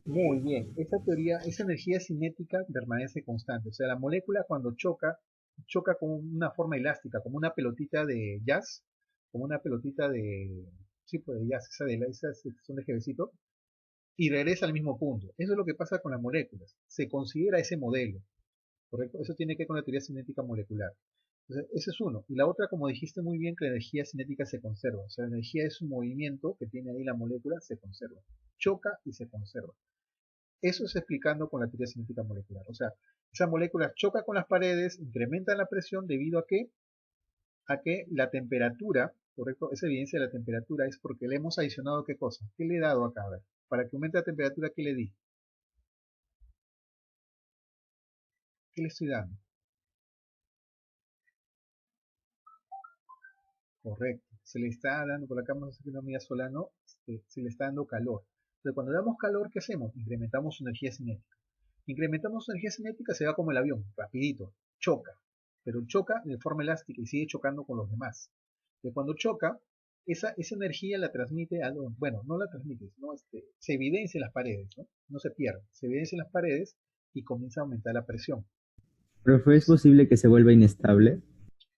Muy bien. Esa teoría, esa energía cinética permanece constante. O sea, la molécula cuando choca con una forma elástica, como una pelotita de jazz, como una pelotita de, sí, pues de jazz, esas son de jevecito, y regresa al mismo punto. Eso es lo que pasa con las moléculas. Se considera ese modelo, ¿correcto? Eso tiene que ver con la teoría cinética molecular. Entonces, ese es uno. Y la otra, como dijiste muy bien, que la energía cinética se conserva. O sea, la energía es un movimiento que tiene ahí la molécula, se conserva. Choca y se conserva. Eso es explicando con la teoría cinética molecular. O sea, esa molécula choca con las paredes, incrementa la presión debido a que la temperatura ¿correcto? Esa evidencia de la temperatura es porque le hemos adicionado ¿qué cosa? ¿Qué le he dado acá? A ver, para que aumente la temperatura, ¿qué le di? ¿Qué le estoy dando? Correcto. Se le está dando, por acá vamos a hacer una medida Solano, se le está dando calor. Entonces, cuando le damos calor, ¿qué hacemos? Incrementamos su energía cinética. Incrementamos su energía cinética, se va como el avión, rapidito, choca. Pero choca de forma elástica y sigue chocando con los demás. Entonces, cuando choca, esa energía la transmite a, bueno, no la transmite, sino se evidencia en las paredes, ¿no? No se pierde, se evidencia en las paredes y comienza a aumentar la presión. Profe, ¿es posible que se vuelva inestable?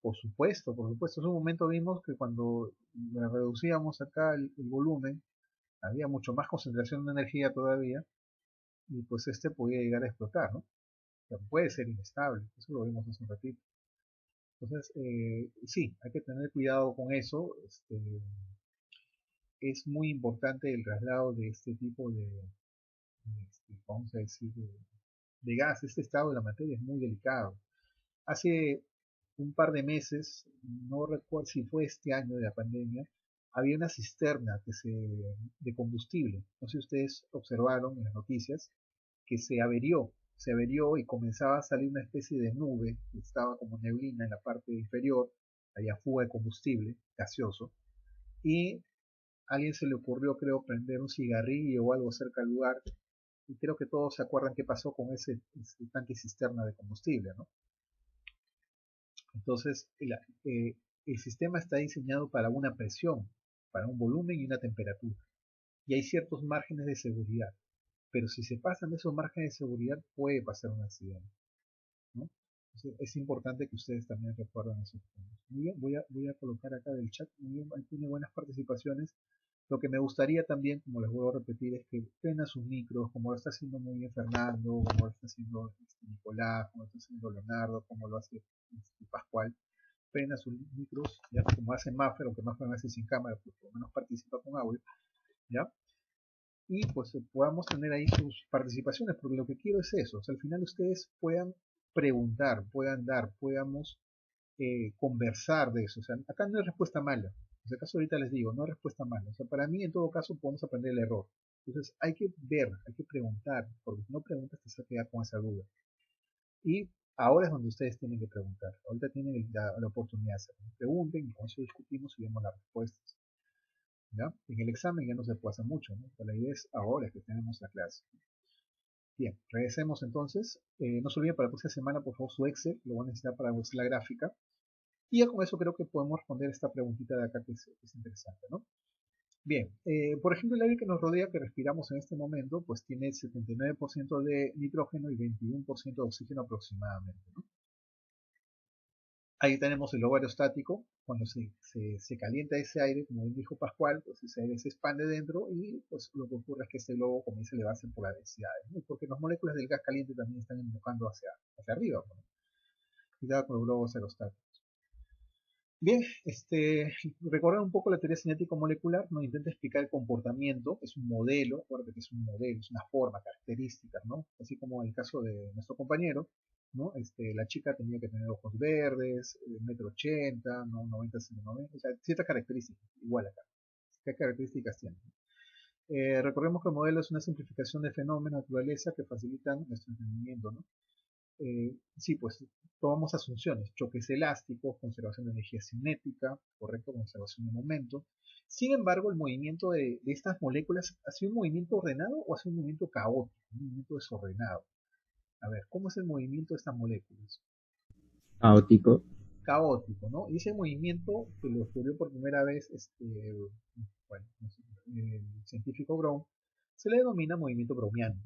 Por supuesto, por supuesto. En un momento vimos que cuando reducíamos acá el volumen, había mucho más concentración de energía todavía, y pues podía llegar a explotar, ¿no? O sea, puede ser inestable, eso lo vimos hace un ratito. Entonces, sí, hay que tener cuidado con eso. Es muy importante el traslado de este tipo vamos a decir, de gas. Este estado de la materia es muy delicado. Hace un par de meses, no recuerdo si fue este año de la pandemia, había una cisterna de combustible. No sé si ustedes observaron en las noticias que se averió y comenzaba a salir una especie de nube, estaba como neblina en la parte inferior, había fuga de combustible gaseoso, y a alguien se le ocurrió, creo, prender un cigarrillo o algo cerca del lugar, y creo que todos se acuerdan qué pasó con ese tanque cisterna de combustible, ¿no? Entonces, el sistema está diseñado para una presión, para un volumen y una temperatura, y hay ciertos márgenes de seguridad, pero si se pasan de esos márgenes de seguridad puede pasar un accidente, ¿no? Entonces, es importante que ustedes también recuerden esos puntos. Muy bien, voy a colocar acá del chat, muy bien, ahí tiene buenas participaciones. Lo que me gustaría también, como les vuelvo a repetir, es que prendan sus micros, como lo está haciendo muy bien Fernando, como lo está haciendo Nicolás, como lo está haciendo Leonardo, como lo hace Pascual. Prendan sus micros, ya como hace Maffer, aunque Maffer no hace sin cámara, pues por lo menos participa con audio, ¿ya? Y pues podamos tener ahí sus participaciones, porque lo que quiero es eso, o sea, al final ustedes puedan preguntar, puedan dar, podamos conversar de eso, o sea, acá no hay respuesta mala, en este caso ahorita les digo, no hay respuesta mala, o sea, para mí en todo caso podemos aprender el error, entonces hay que ver, hay que preguntar, porque si no preguntas te vas a quedar con esa duda, y ahora es donde ustedes tienen que preguntar, ahorita tienen la oportunidad de hacerlo, pregunten y con eso discutimos y vemos las respuestas. ¿Ya? En el examen ya no se puede hacer mucho, ¿no? Pero la idea es ahora que tenemos la clase. Bien, regresemos entonces. No se olviden para la próxima semana, por favor, su Excel, lo van a necesitar para hacer la gráfica. Y ya con eso creo que podemos responder esta preguntita de acá que es interesante, ¿no? Bien, por ejemplo, el aire que nos rodea, que respiramos en este momento, pues tiene 79% de nitrógeno y 21% de oxígeno aproximadamente, ¿no? Ahí tenemos el globo aerostático. Cuando se calienta ese aire, como bien dijo Pascual, pues ese aire se expande dentro y pues lo que ocurre es que este globo comienza a elevarse por las densidades, ¿no? Porque las moléculas del gas caliente también están empujando hacia arriba, ¿no? Cuidado con los globos aerostáticos. Bien, recordar un poco la teoría cinética molecular, nos intenta explicar el comportamiento, es un modelo, acuérdate que es un modelo, es una forma, características, ¿no? Así como en el caso de nuestro compañero, ¿no? La chica tenía que tener ojos verdes, 1,80 m, ¿no? 90 cm, o sea, ciertas características, igual acá. ¿Qué características tiene? Recordemos que el modelo es una simplificación de fenómenos de naturaleza que facilitan nuestro entendimiento, ¿no? Sí, pues tomamos asunciones, choques elásticos, conservación de energía cinética, correcto, conservación de momento. Sin embargo, el movimiento de estas moléculas ha sido un movimiento ordenado o ha sido un movimiento caótico, un movimiento desordenado. A ver, ¿cómo es el movimiento de estas moléculas? Caótico. Caótico, ¿no? Y ese movimiento que lo descubrió por primera vez bueno, el científico Brown, se le denomina movimiento browniano,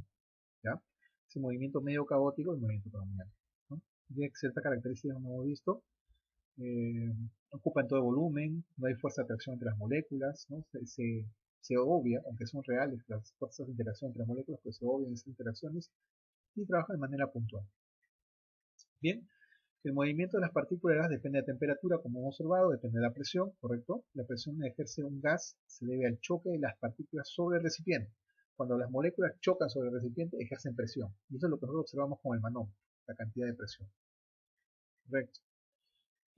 ¿ya? Ese movimiento medio caótico, el movimiento browniano, ¿no? Tiene ciertas características como hemos visto, ocupan todo el volumen, no hay fuerza de atracción entre las moléculas, ¿no? Se obvia, aunque son reales las fuerzas de interacción entre las moléculas, pues se obvian esas interacciones y trabaja de manera puntual. Bien, el movimiento de las partículas de gas depende de la temperatura, como hemos observado, depende de la presión, ¿correcto? La presión que ejerce un gas se debe al choque de las partículas sobre el recipiente. Cuando las moléculas chocan sobre el recipiente, ejercen presión. Y eso es lo que nosotros observamos con el manómetro, la cantidad de presión. Correcto.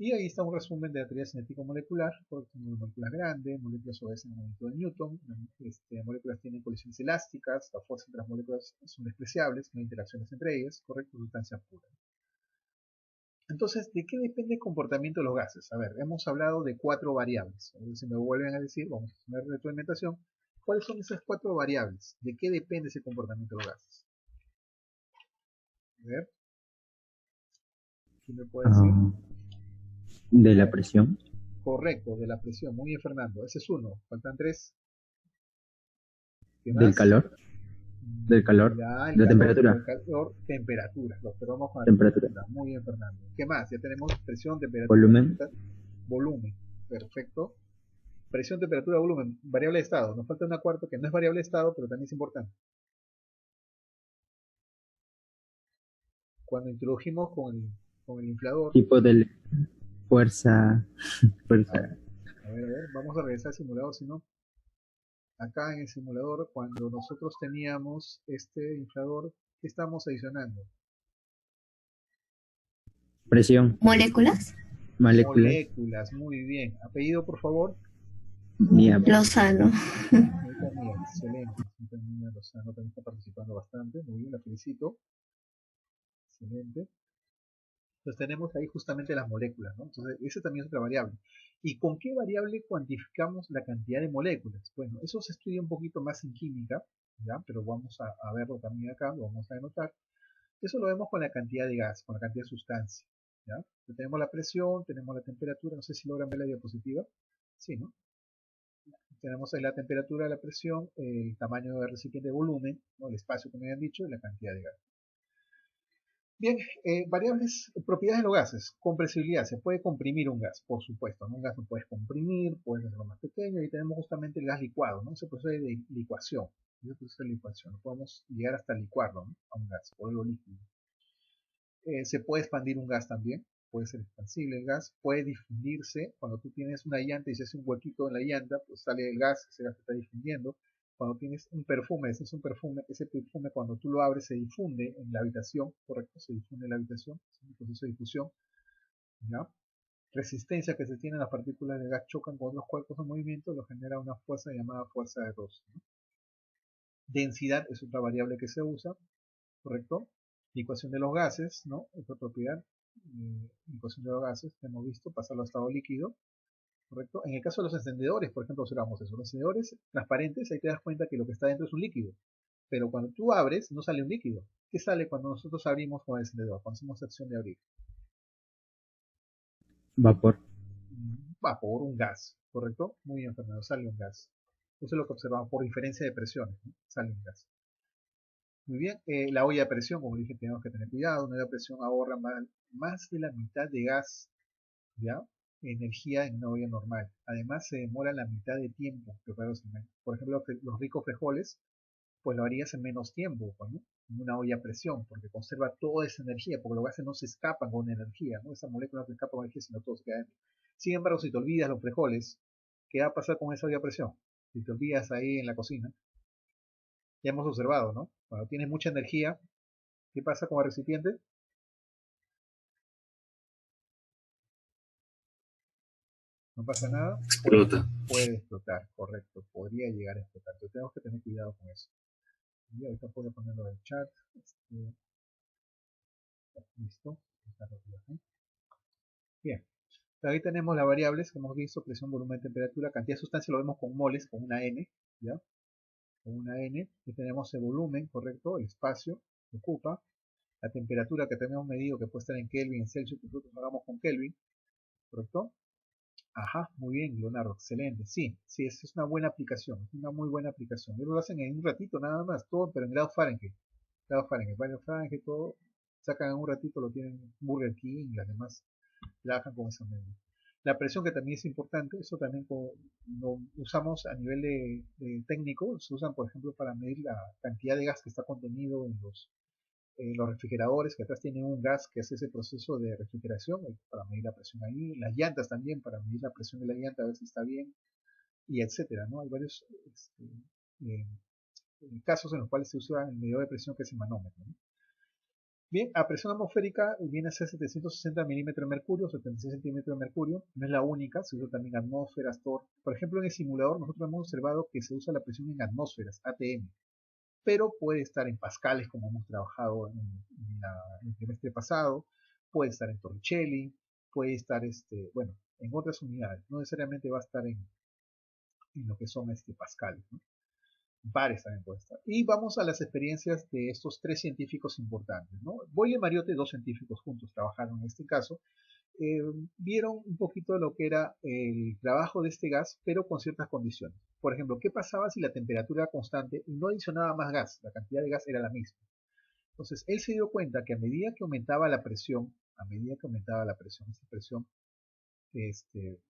Y ahí está un resumen de la teoría cinética molecular, porque tenemos moléculas grandes, moléculas obedecen al movimiento de Newton, moléculas tienen colisiones elásticas, la fuerza entre las moléculas son despreciables, no hay interacciones entre ellas, correcto, sustancias puras. Entonces, ¿de qué depende el comportamiento de los gases? A ver, hemos hablado de 4 variables. Si me vuelven a decir, vamos a hacer retroalimentación, ¿cuáles son esas 4 variables? ¿De qué depende ese comportamiento de los gases? A ver, ¿quién me puede decir? De la presión. Correcto, de la presión. Muy bien, Fernando. Ese es uno. Faltan 3. ¿Qué Del más? calor. Del calor. Ya, De temperatura. El calor, temperatura. Lo observamos con la Temperatura. Muy bien, Fernando. ¿Qué más? Ya tenemos presión, temperatura. Volumen. Volumen. Perfecto. Presión, temperatura, volumen. Variable de estado. Nos falta una cuarta que no es variable de estado, pero también es importante. Cuando introdujimos con el inflador. Tipo de fuerza. A ver, vamos a regresar al simulador, si no. Acá en el simulador, cuando nosotros teníamos este inflador, ¿qué estamos adicionando? Presión. ¿Moléculas? Moléculas, muy bien. Apellido, por favor. Lozano. Excelente. Lozano también está participando bastante. Muy bien, la felicito. Excelente. Entonces tenemos ahí justamente las moléculas, ¿no? Entonces, esa también es otra variable. ¿Y con qué variable cuantificamos la cantidad de moléculas? Bueno, eso se estudia un poquito más en química, ¿ya? Pero vamos a verlo también acá, lo vamos a anotar. Eso lo vemos con la cantidad de gas, con la cantidad de sustancia, ¿ya? Entonces, tenemos la presión, tenemos la temperatura, no sé si logran ver la diapositiva. Sí, ¿no? Tenemos ahí la temperatura, la presión, el tamaño del recipiente de volumen, ¿no? El espacio que me habían dicho y la cantidad de gas. Bien, variables, propiedades de los gases. Compresibilidad, se puede comprimir un gas, por supuesto, ¿no? Un gas lo puedes comprimir, puedes hacerlo más pequeño, y tenemos justamente el gas licuado, ¿no? Ese proceso de licuación, ese proceso de licuación, podemos llegar hasta licuarlo, ¿no? A un gas, ponerlo líquido. Se puede expandir un gas también, puede ser expansible el gas, puede difundirse, cuando tú tienes una llanta y se hace un huequito en la llanta, pues sale el gas, ese gas se está difundiendo. Cuando tienes un perfume, ese perfume cuando tú lo abres se difunde en la habitación, correcto, se difunde en la habitación, es un proceso de difusión, ¿ya? Resistencia que se tiene, las partículas de gas chocan con otros cuerpos en movimiento, lo genera una fuerza llamada fuerza de Rosse, ¿no? Densidad es otra variable que se usa, correcto. Licuación de los gases, ¿no? Otra propiedad, licuación de los gases, que hemos visto, pasarlo a estado líquido, ¿correcto? En el caso de los encendedores, por ejemplo, observamos eso. Los encendedores transparentes, ahí te das cuenta que lo que está dentro es un líquido. Pero cuando tú abres, no sale un líquido. ¿Qué sale cuando nosotros abrimos con el encendedor? Cuando hacemos acción de abrir. Vapor. Vapor, un gas, ¿correcto? Muy bien, Fernando, sale un gas. Eso es lo que observamos por diferencia de presiones, ¿no? Sale un gas. Muy bien, la olla de presión, como dije, tenemos que tener cuidado. Una olla de presión ahorra más de la mitad de gas, ¿ya? Energía en una olla normal. Además se demora la mitad de tiempo preparados. Por ejemplo, los ricos frijoles, pues lo harías en menos tiempo, ¿no? En una olla a presión, porque conserva toda esa energía, porque los gases no se escapan con energía, ¿no? Esa molécula no se escapa con energía, sino todo se queda dentro. Sin embargo, si te olvidas los frijoles, ¿qué va a pasar con esa olla a presión? Si te olvidas ahí en la cocina, ya hemos observado, ¿no? Cuando tienes mucha energía, ¿qué pasa con el recipiente? No pasa nada. Explota. Puede explotar, correcto. Podría llegar a explotar. Entonces tenemos que tener cuidado con eso. Y ahorita puedo ponerlo en el chat. Listo. Bien. Ahí tenemos las variables que hemos visto: presión, volumen, temperatura, cantidad de sustancia, lo vemos con moles, con una n, ¿ya? Con una n. Y tenemos el volumen, correcto, el espacio que ocupa, la temperatura que tenemos medido, que puede estar en Kelvin, en Celsius, que nosotros hagamos con Kelvin, ¿correcto? Ajá, muy bien, Leonardo, excelente. Sí, sí, es una buena aplicación, es una muy buena aplicación. Ellos lo hacen en un ratito nada más, todo, pero en grado Fahrenheit. Grado Fahrenheit, todo, sacan en un ratito, lo tienen Burger King y las demás trabajan con esa medida. La presión, que también es importante, eso también lo usamos a nivel de técnico, se usan por ejemplo para medir la cantidad de gas que está contenido en los refrigeradores, que atrás tienen un gas que hace ese proceso de refrigeración, para medir la presión ahí, las llantas también, para medir la presión de la llanta, a ver si está bien, y etcétera, ¿no? Hay varios casos en los cuales se usa el medidor de presión, que es el manómetro, ¿no? Bien, a presión atmosférica viene a ser 760 milímetros de mercurio, 76 centímetros de mercurio. No es la única, se usa también atmósferas, TOR. Por ejemplo, en el simulador nosotros hemos observado que se usa la presión en atmósferas, ATM, pero puede estar en pascales, como hemos trabajado en el trimestre pasado, puede estar en Torricelli, puede estar, bueno, en otras unidades. No necesariamente va a estar en lo que son pascales, ¿no? Bares también puede estar. Y vamos a las experiencias de estos tres científicos importantes, ¿no? Boyle y Mariotte, dos científicos juntos, trabajaron en este caso. Vieron un poquito lo que era el trabajo de este gas, pero con ciertas condiciones. Por ejemplo, ¿qué pasaba si la temperatura era constante y no adicionaba más gas? La cantidad de gas era la misma. Entonces, él se dio cuenta que a medida que aumentaba la presión, esa presión,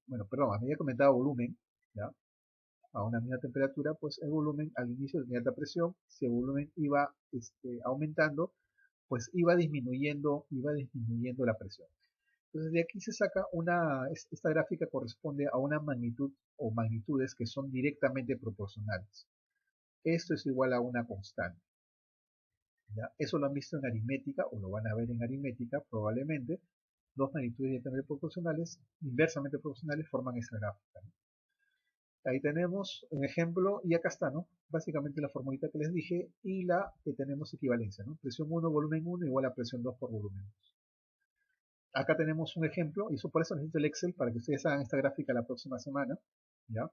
bueno, perdón, a medida que aumentaba volumen, ¿ya? A una misma temperatura, pues el volumen al inicio tenía alta presión, si el volumen iba aumentando, pues iba disminuyendo la presión. Entonces de aquí se saca esta gráfica corresponde a una magnitud o magnitudes que son directamente proporcionales. Esto es igual a una constante. ¿Ya? Eso lo han visto en aritmética o lo van a ver en aritmética probablemente. Dos magnitudes directamente proporcionales, inversamente proporcionales, forman esa gráfica, ¿no? Ahí tenemos un ejemplo y acá está, ¿no? Básicamente la formulita que les dije y la que tenemos equivalencia, ¿no? Presión 1, volumen 1 igual a presión 2 por volumen 2. Acá tenemos un ejemplo y por eso necesito el Excel para que ustedes hagan esta gráfica la próxima semana, ¿ya?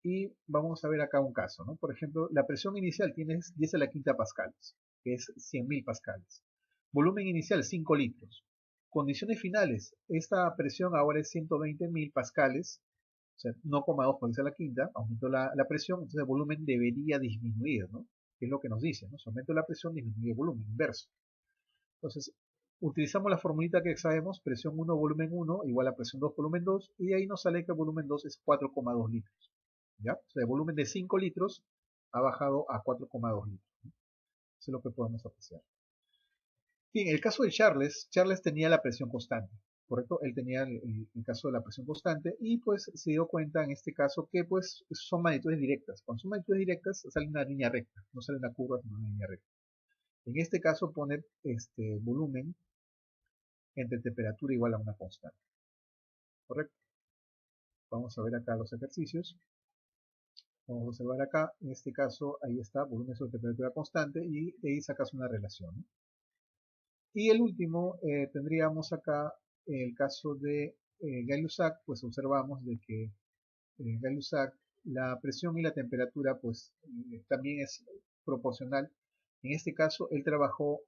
Y vamos a ver acá un caso, ¿no? Por ejemplo, la presión inicial tiene 10 a la quinta pascales, que es 100.000 pascales. Volumen inicial 5 litros. Condiciones finales, esta presión ahora es 120.000 pascales, o sea, 1,2 por 10 a la quinta, aumentó la presión, entonces el volumen debería disminuir, ¿no? Que es lo que nos dice, ¿no? Si aumenta la presión, disminuye el volumen, inverso. Entonces, utilizamos la formulita que sabemos, presión 1, volumen 1, igual a presión 2, volumen 2, y de ahí nos sale que el volumen 2 es 4,2 litros, ¿ya? O sea, el volumen de 5 litros ha bajado a 4,2 litros, ¿no? Eso es lo que podemos apreciar. Bien, el caso de Charles tenía la presión constante, ¿correcto? Él tenía el caso de la presión constante y pues se dio cuenta en este caso que pues son magnitudes directas. Cuando son magnitudes directas sale una línea recta, no sale una curva sino una línea recta. En este caso poner volumen entre temperatura igual a una constante, ¿correcto? Vamos a ver acá los ejercicios. Vamos a observar acá, en este caso ahí está, volumen sobre temperatura constante y de ahí sacas una relación, ¿no? Y el último, tendríamos acá el caso de Gay-Lussac, pues observamos de que Gay-Lussac la presión y la temperatura pues también es proporcional. En este caso él trabajó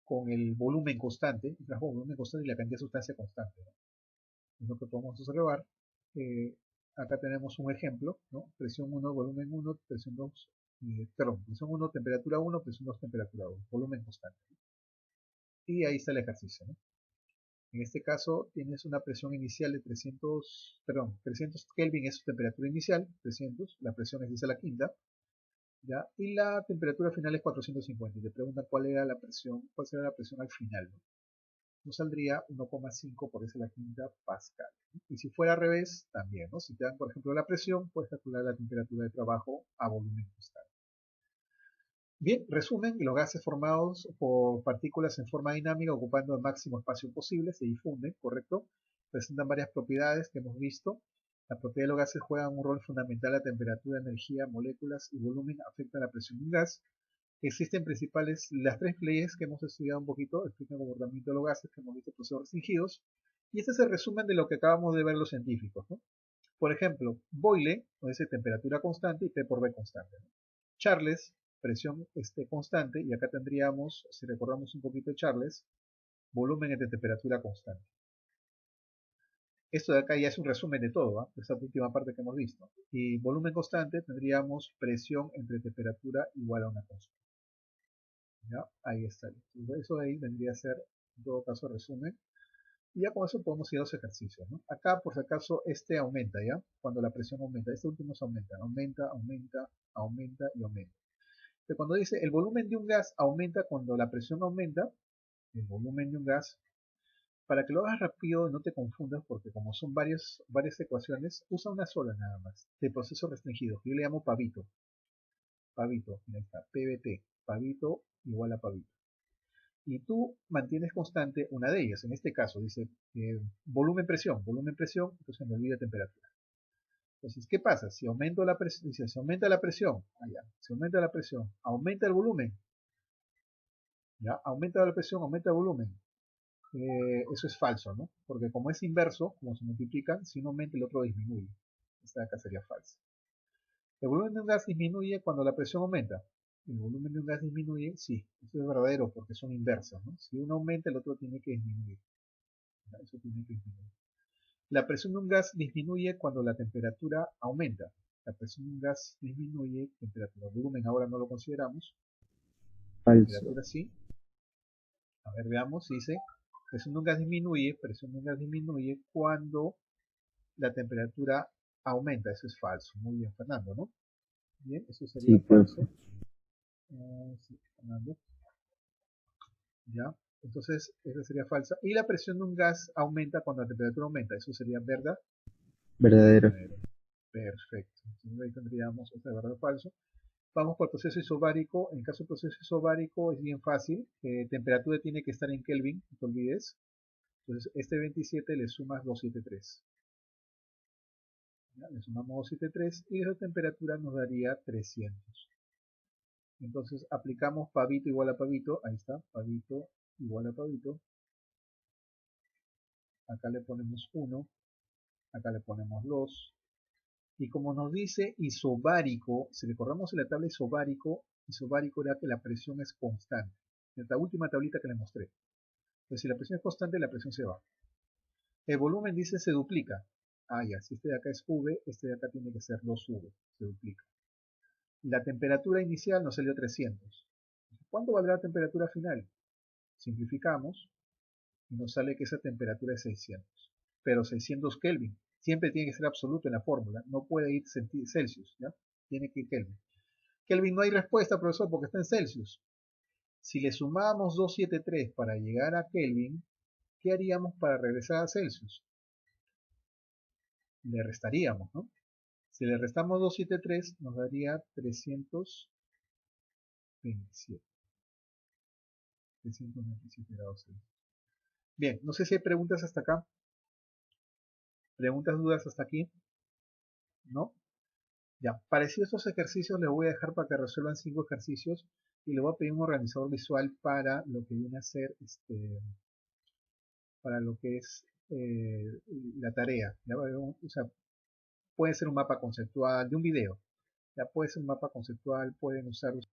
con el volumen constante, y la cantidad de sustancia constante, ¿no? Es lo que podemos observar. Acá tenemos un ejemplo, ¿no? Presión 1, volumen 1, presión 2, presión 1, temperatura 1, presión 2, temperatura 2, volumen constante, ¿no? Y ahí está el ejercicio, ¿no? En este caso tienes una presión inicial de 300 Kelvin es su temperatura inicial, 300, la presión es 10 a la quinta, ¿ya? Y la temperatura final es 450. Y te preguntan cuál será la presión al final, ¿no? Nos saldría 1,5 por 10 a la quinta pascal, ¿no? Y si fuera al revés, también, ¿no? Si te dan, por ejemplo, la presión, puedes calcular la temperatura de trabajo a volumen constante. Bien, resumen, los gases formados por partículas en forma dinámica ocupando el máximo espacio posible se difunden, ¿correcto? Presentan varias propiedades que hemos visto. Las propiedades de los gases juegan un rol fundamental. La temperatura, energía, moléculas y volumen afectan la presión de un gas. Existen las tres leyes que hemos estudiado un poquito, explican el comportamiento de los gases que hemos visto procesos restringidos. Y este es el resumen de lo que acabamos de ver los científicos, ¿no? Por ejemplo, Boyle nos dice temperatura constante y P por B constante, ¿no? Charles, presión constante, y acá tendríamos, si recordamos un poquito Charles, volumen entre temperatura constante. Esto de acá ya es un resumen de todo, ¿eh? Esta última parte que hemos visto. Y volumen constante tendríamos presión entre temperatura igual a una constante. ¿Ya? Ahí está. Eso de ahí vendría a ser, en todo caso, resumen. Y ya con eso podemos ir a los ejercicios, ¿no? Acá, por si acaso, aumenta, ¿ya? Cuando la presión aumenta. Este último se aumenta, aumenta y aumenta. Pero cuando dice el volumen de un gas aumenta cuando la presión aumenta, el volumen de un gas, para que lo hagas rápido no te confundas, porque como son varias ecuaciones, usa una sola nada más, de procesos restringidos, que yo le llamo pavito. pavito, mira, ahí está, PBT, pavito igual a pavito. Y tú mantienes constante una de ellas. En este caso dice volumen, presión, entonces me olvida temperatura. Entonces, ¿qué pasa? Si aumento la presión, dice, si aumenta la presión, si aumenta la presión, aumenta el volumen, ¿ya? Aumenta la presión, aumenta el volumen. Eso es falso, ¿no? Porque como es inverso, como se multiplican, si uno aumenta el otro disminuye. Esta de acá sería falsa. El volumen de un gas disminuye cuando la presión aumenta. El volumen de un gas disminuye, sí, eso es verdadero porque son inversas, ¿no? Si uno aumenta, el otro tiene que disminuir. Eso tiene que disminuir. La presión de un gas disminuye cuando la temperatura aumenta. La presión de un gas disminuye, temperatura, volumen ahora no lo consideramos. Falso. Temperatura sí. A ver, veamos, dice, presión de un gas disminuye cuando la temperatura aumenta. Eso es falso. Muy bien, Fernando, ¿no? Bien, eso sería Sí, pues. falso. Sí, Fernando. Ya, entonces esa sería falsa. Y la presión de un gas aumenta cuando la temperatura aumenta. Eso sería verdad. Verdadero. Perfecto. Entonces ahí tendríamos verdad o falso. Vamos por el proceso isobárico. En el caso del proceso isobárico es bien fácil. Temperatura tiene que estar en Kelvin, no te olvides. Entonces este 27 le sumas 273. ¿Ya? Le sumamos 273 y la temperatura nos daría 300. Entonces aplicamos pavito igual a pavito. Ahí está, pavito igual a pavito. Acá le ponemos 1. Acá le ponemos 2. Y como nos dice isobárico, si le corremos en la tabla isobárico era que la presión es constante. En esta última tablita que le mostré. Entonces, si la presión es constante, la presión se va. El volumen dice se duplica. Ya, si este de acá es V, este de acá tiene que ser 2V. Se duplica. La temperatura inicial nos salió 300. ¿Cuánto valdrá la temperatura final? Simplificamos y nos sale que esa temperatura es 600. Pero 600 Kelvin. Siempre tiene que ser absoluto en la fórmula. No puede ir Celsius, ¿ya? Tiene que ir Kelvin. Kelvin no hay respuesta, profesor, porque está en Celsius. Si le sumamos 273 para llegar a Kelvin, ¿qué haríamos para regresar a Celsius? Le restaríamos, ¿no? Si le restamos 273, nos daría 327. 327 grados Celsius. Bien, no sé si hay preguntas hasta acá. ¿Preguntas, dudas hasta aquí? ¿No? Ya, parecido a estos ejercicios, les voy a dejar para que resuelvan 5 ejercicios y les voy a pedir un organizador visual para lo que viene a ser para lo que es la tarea. ¿Ya? O sea, puede ser un mapa conceptual de un video. Ya puede ser un mapa conceptual, pueden usar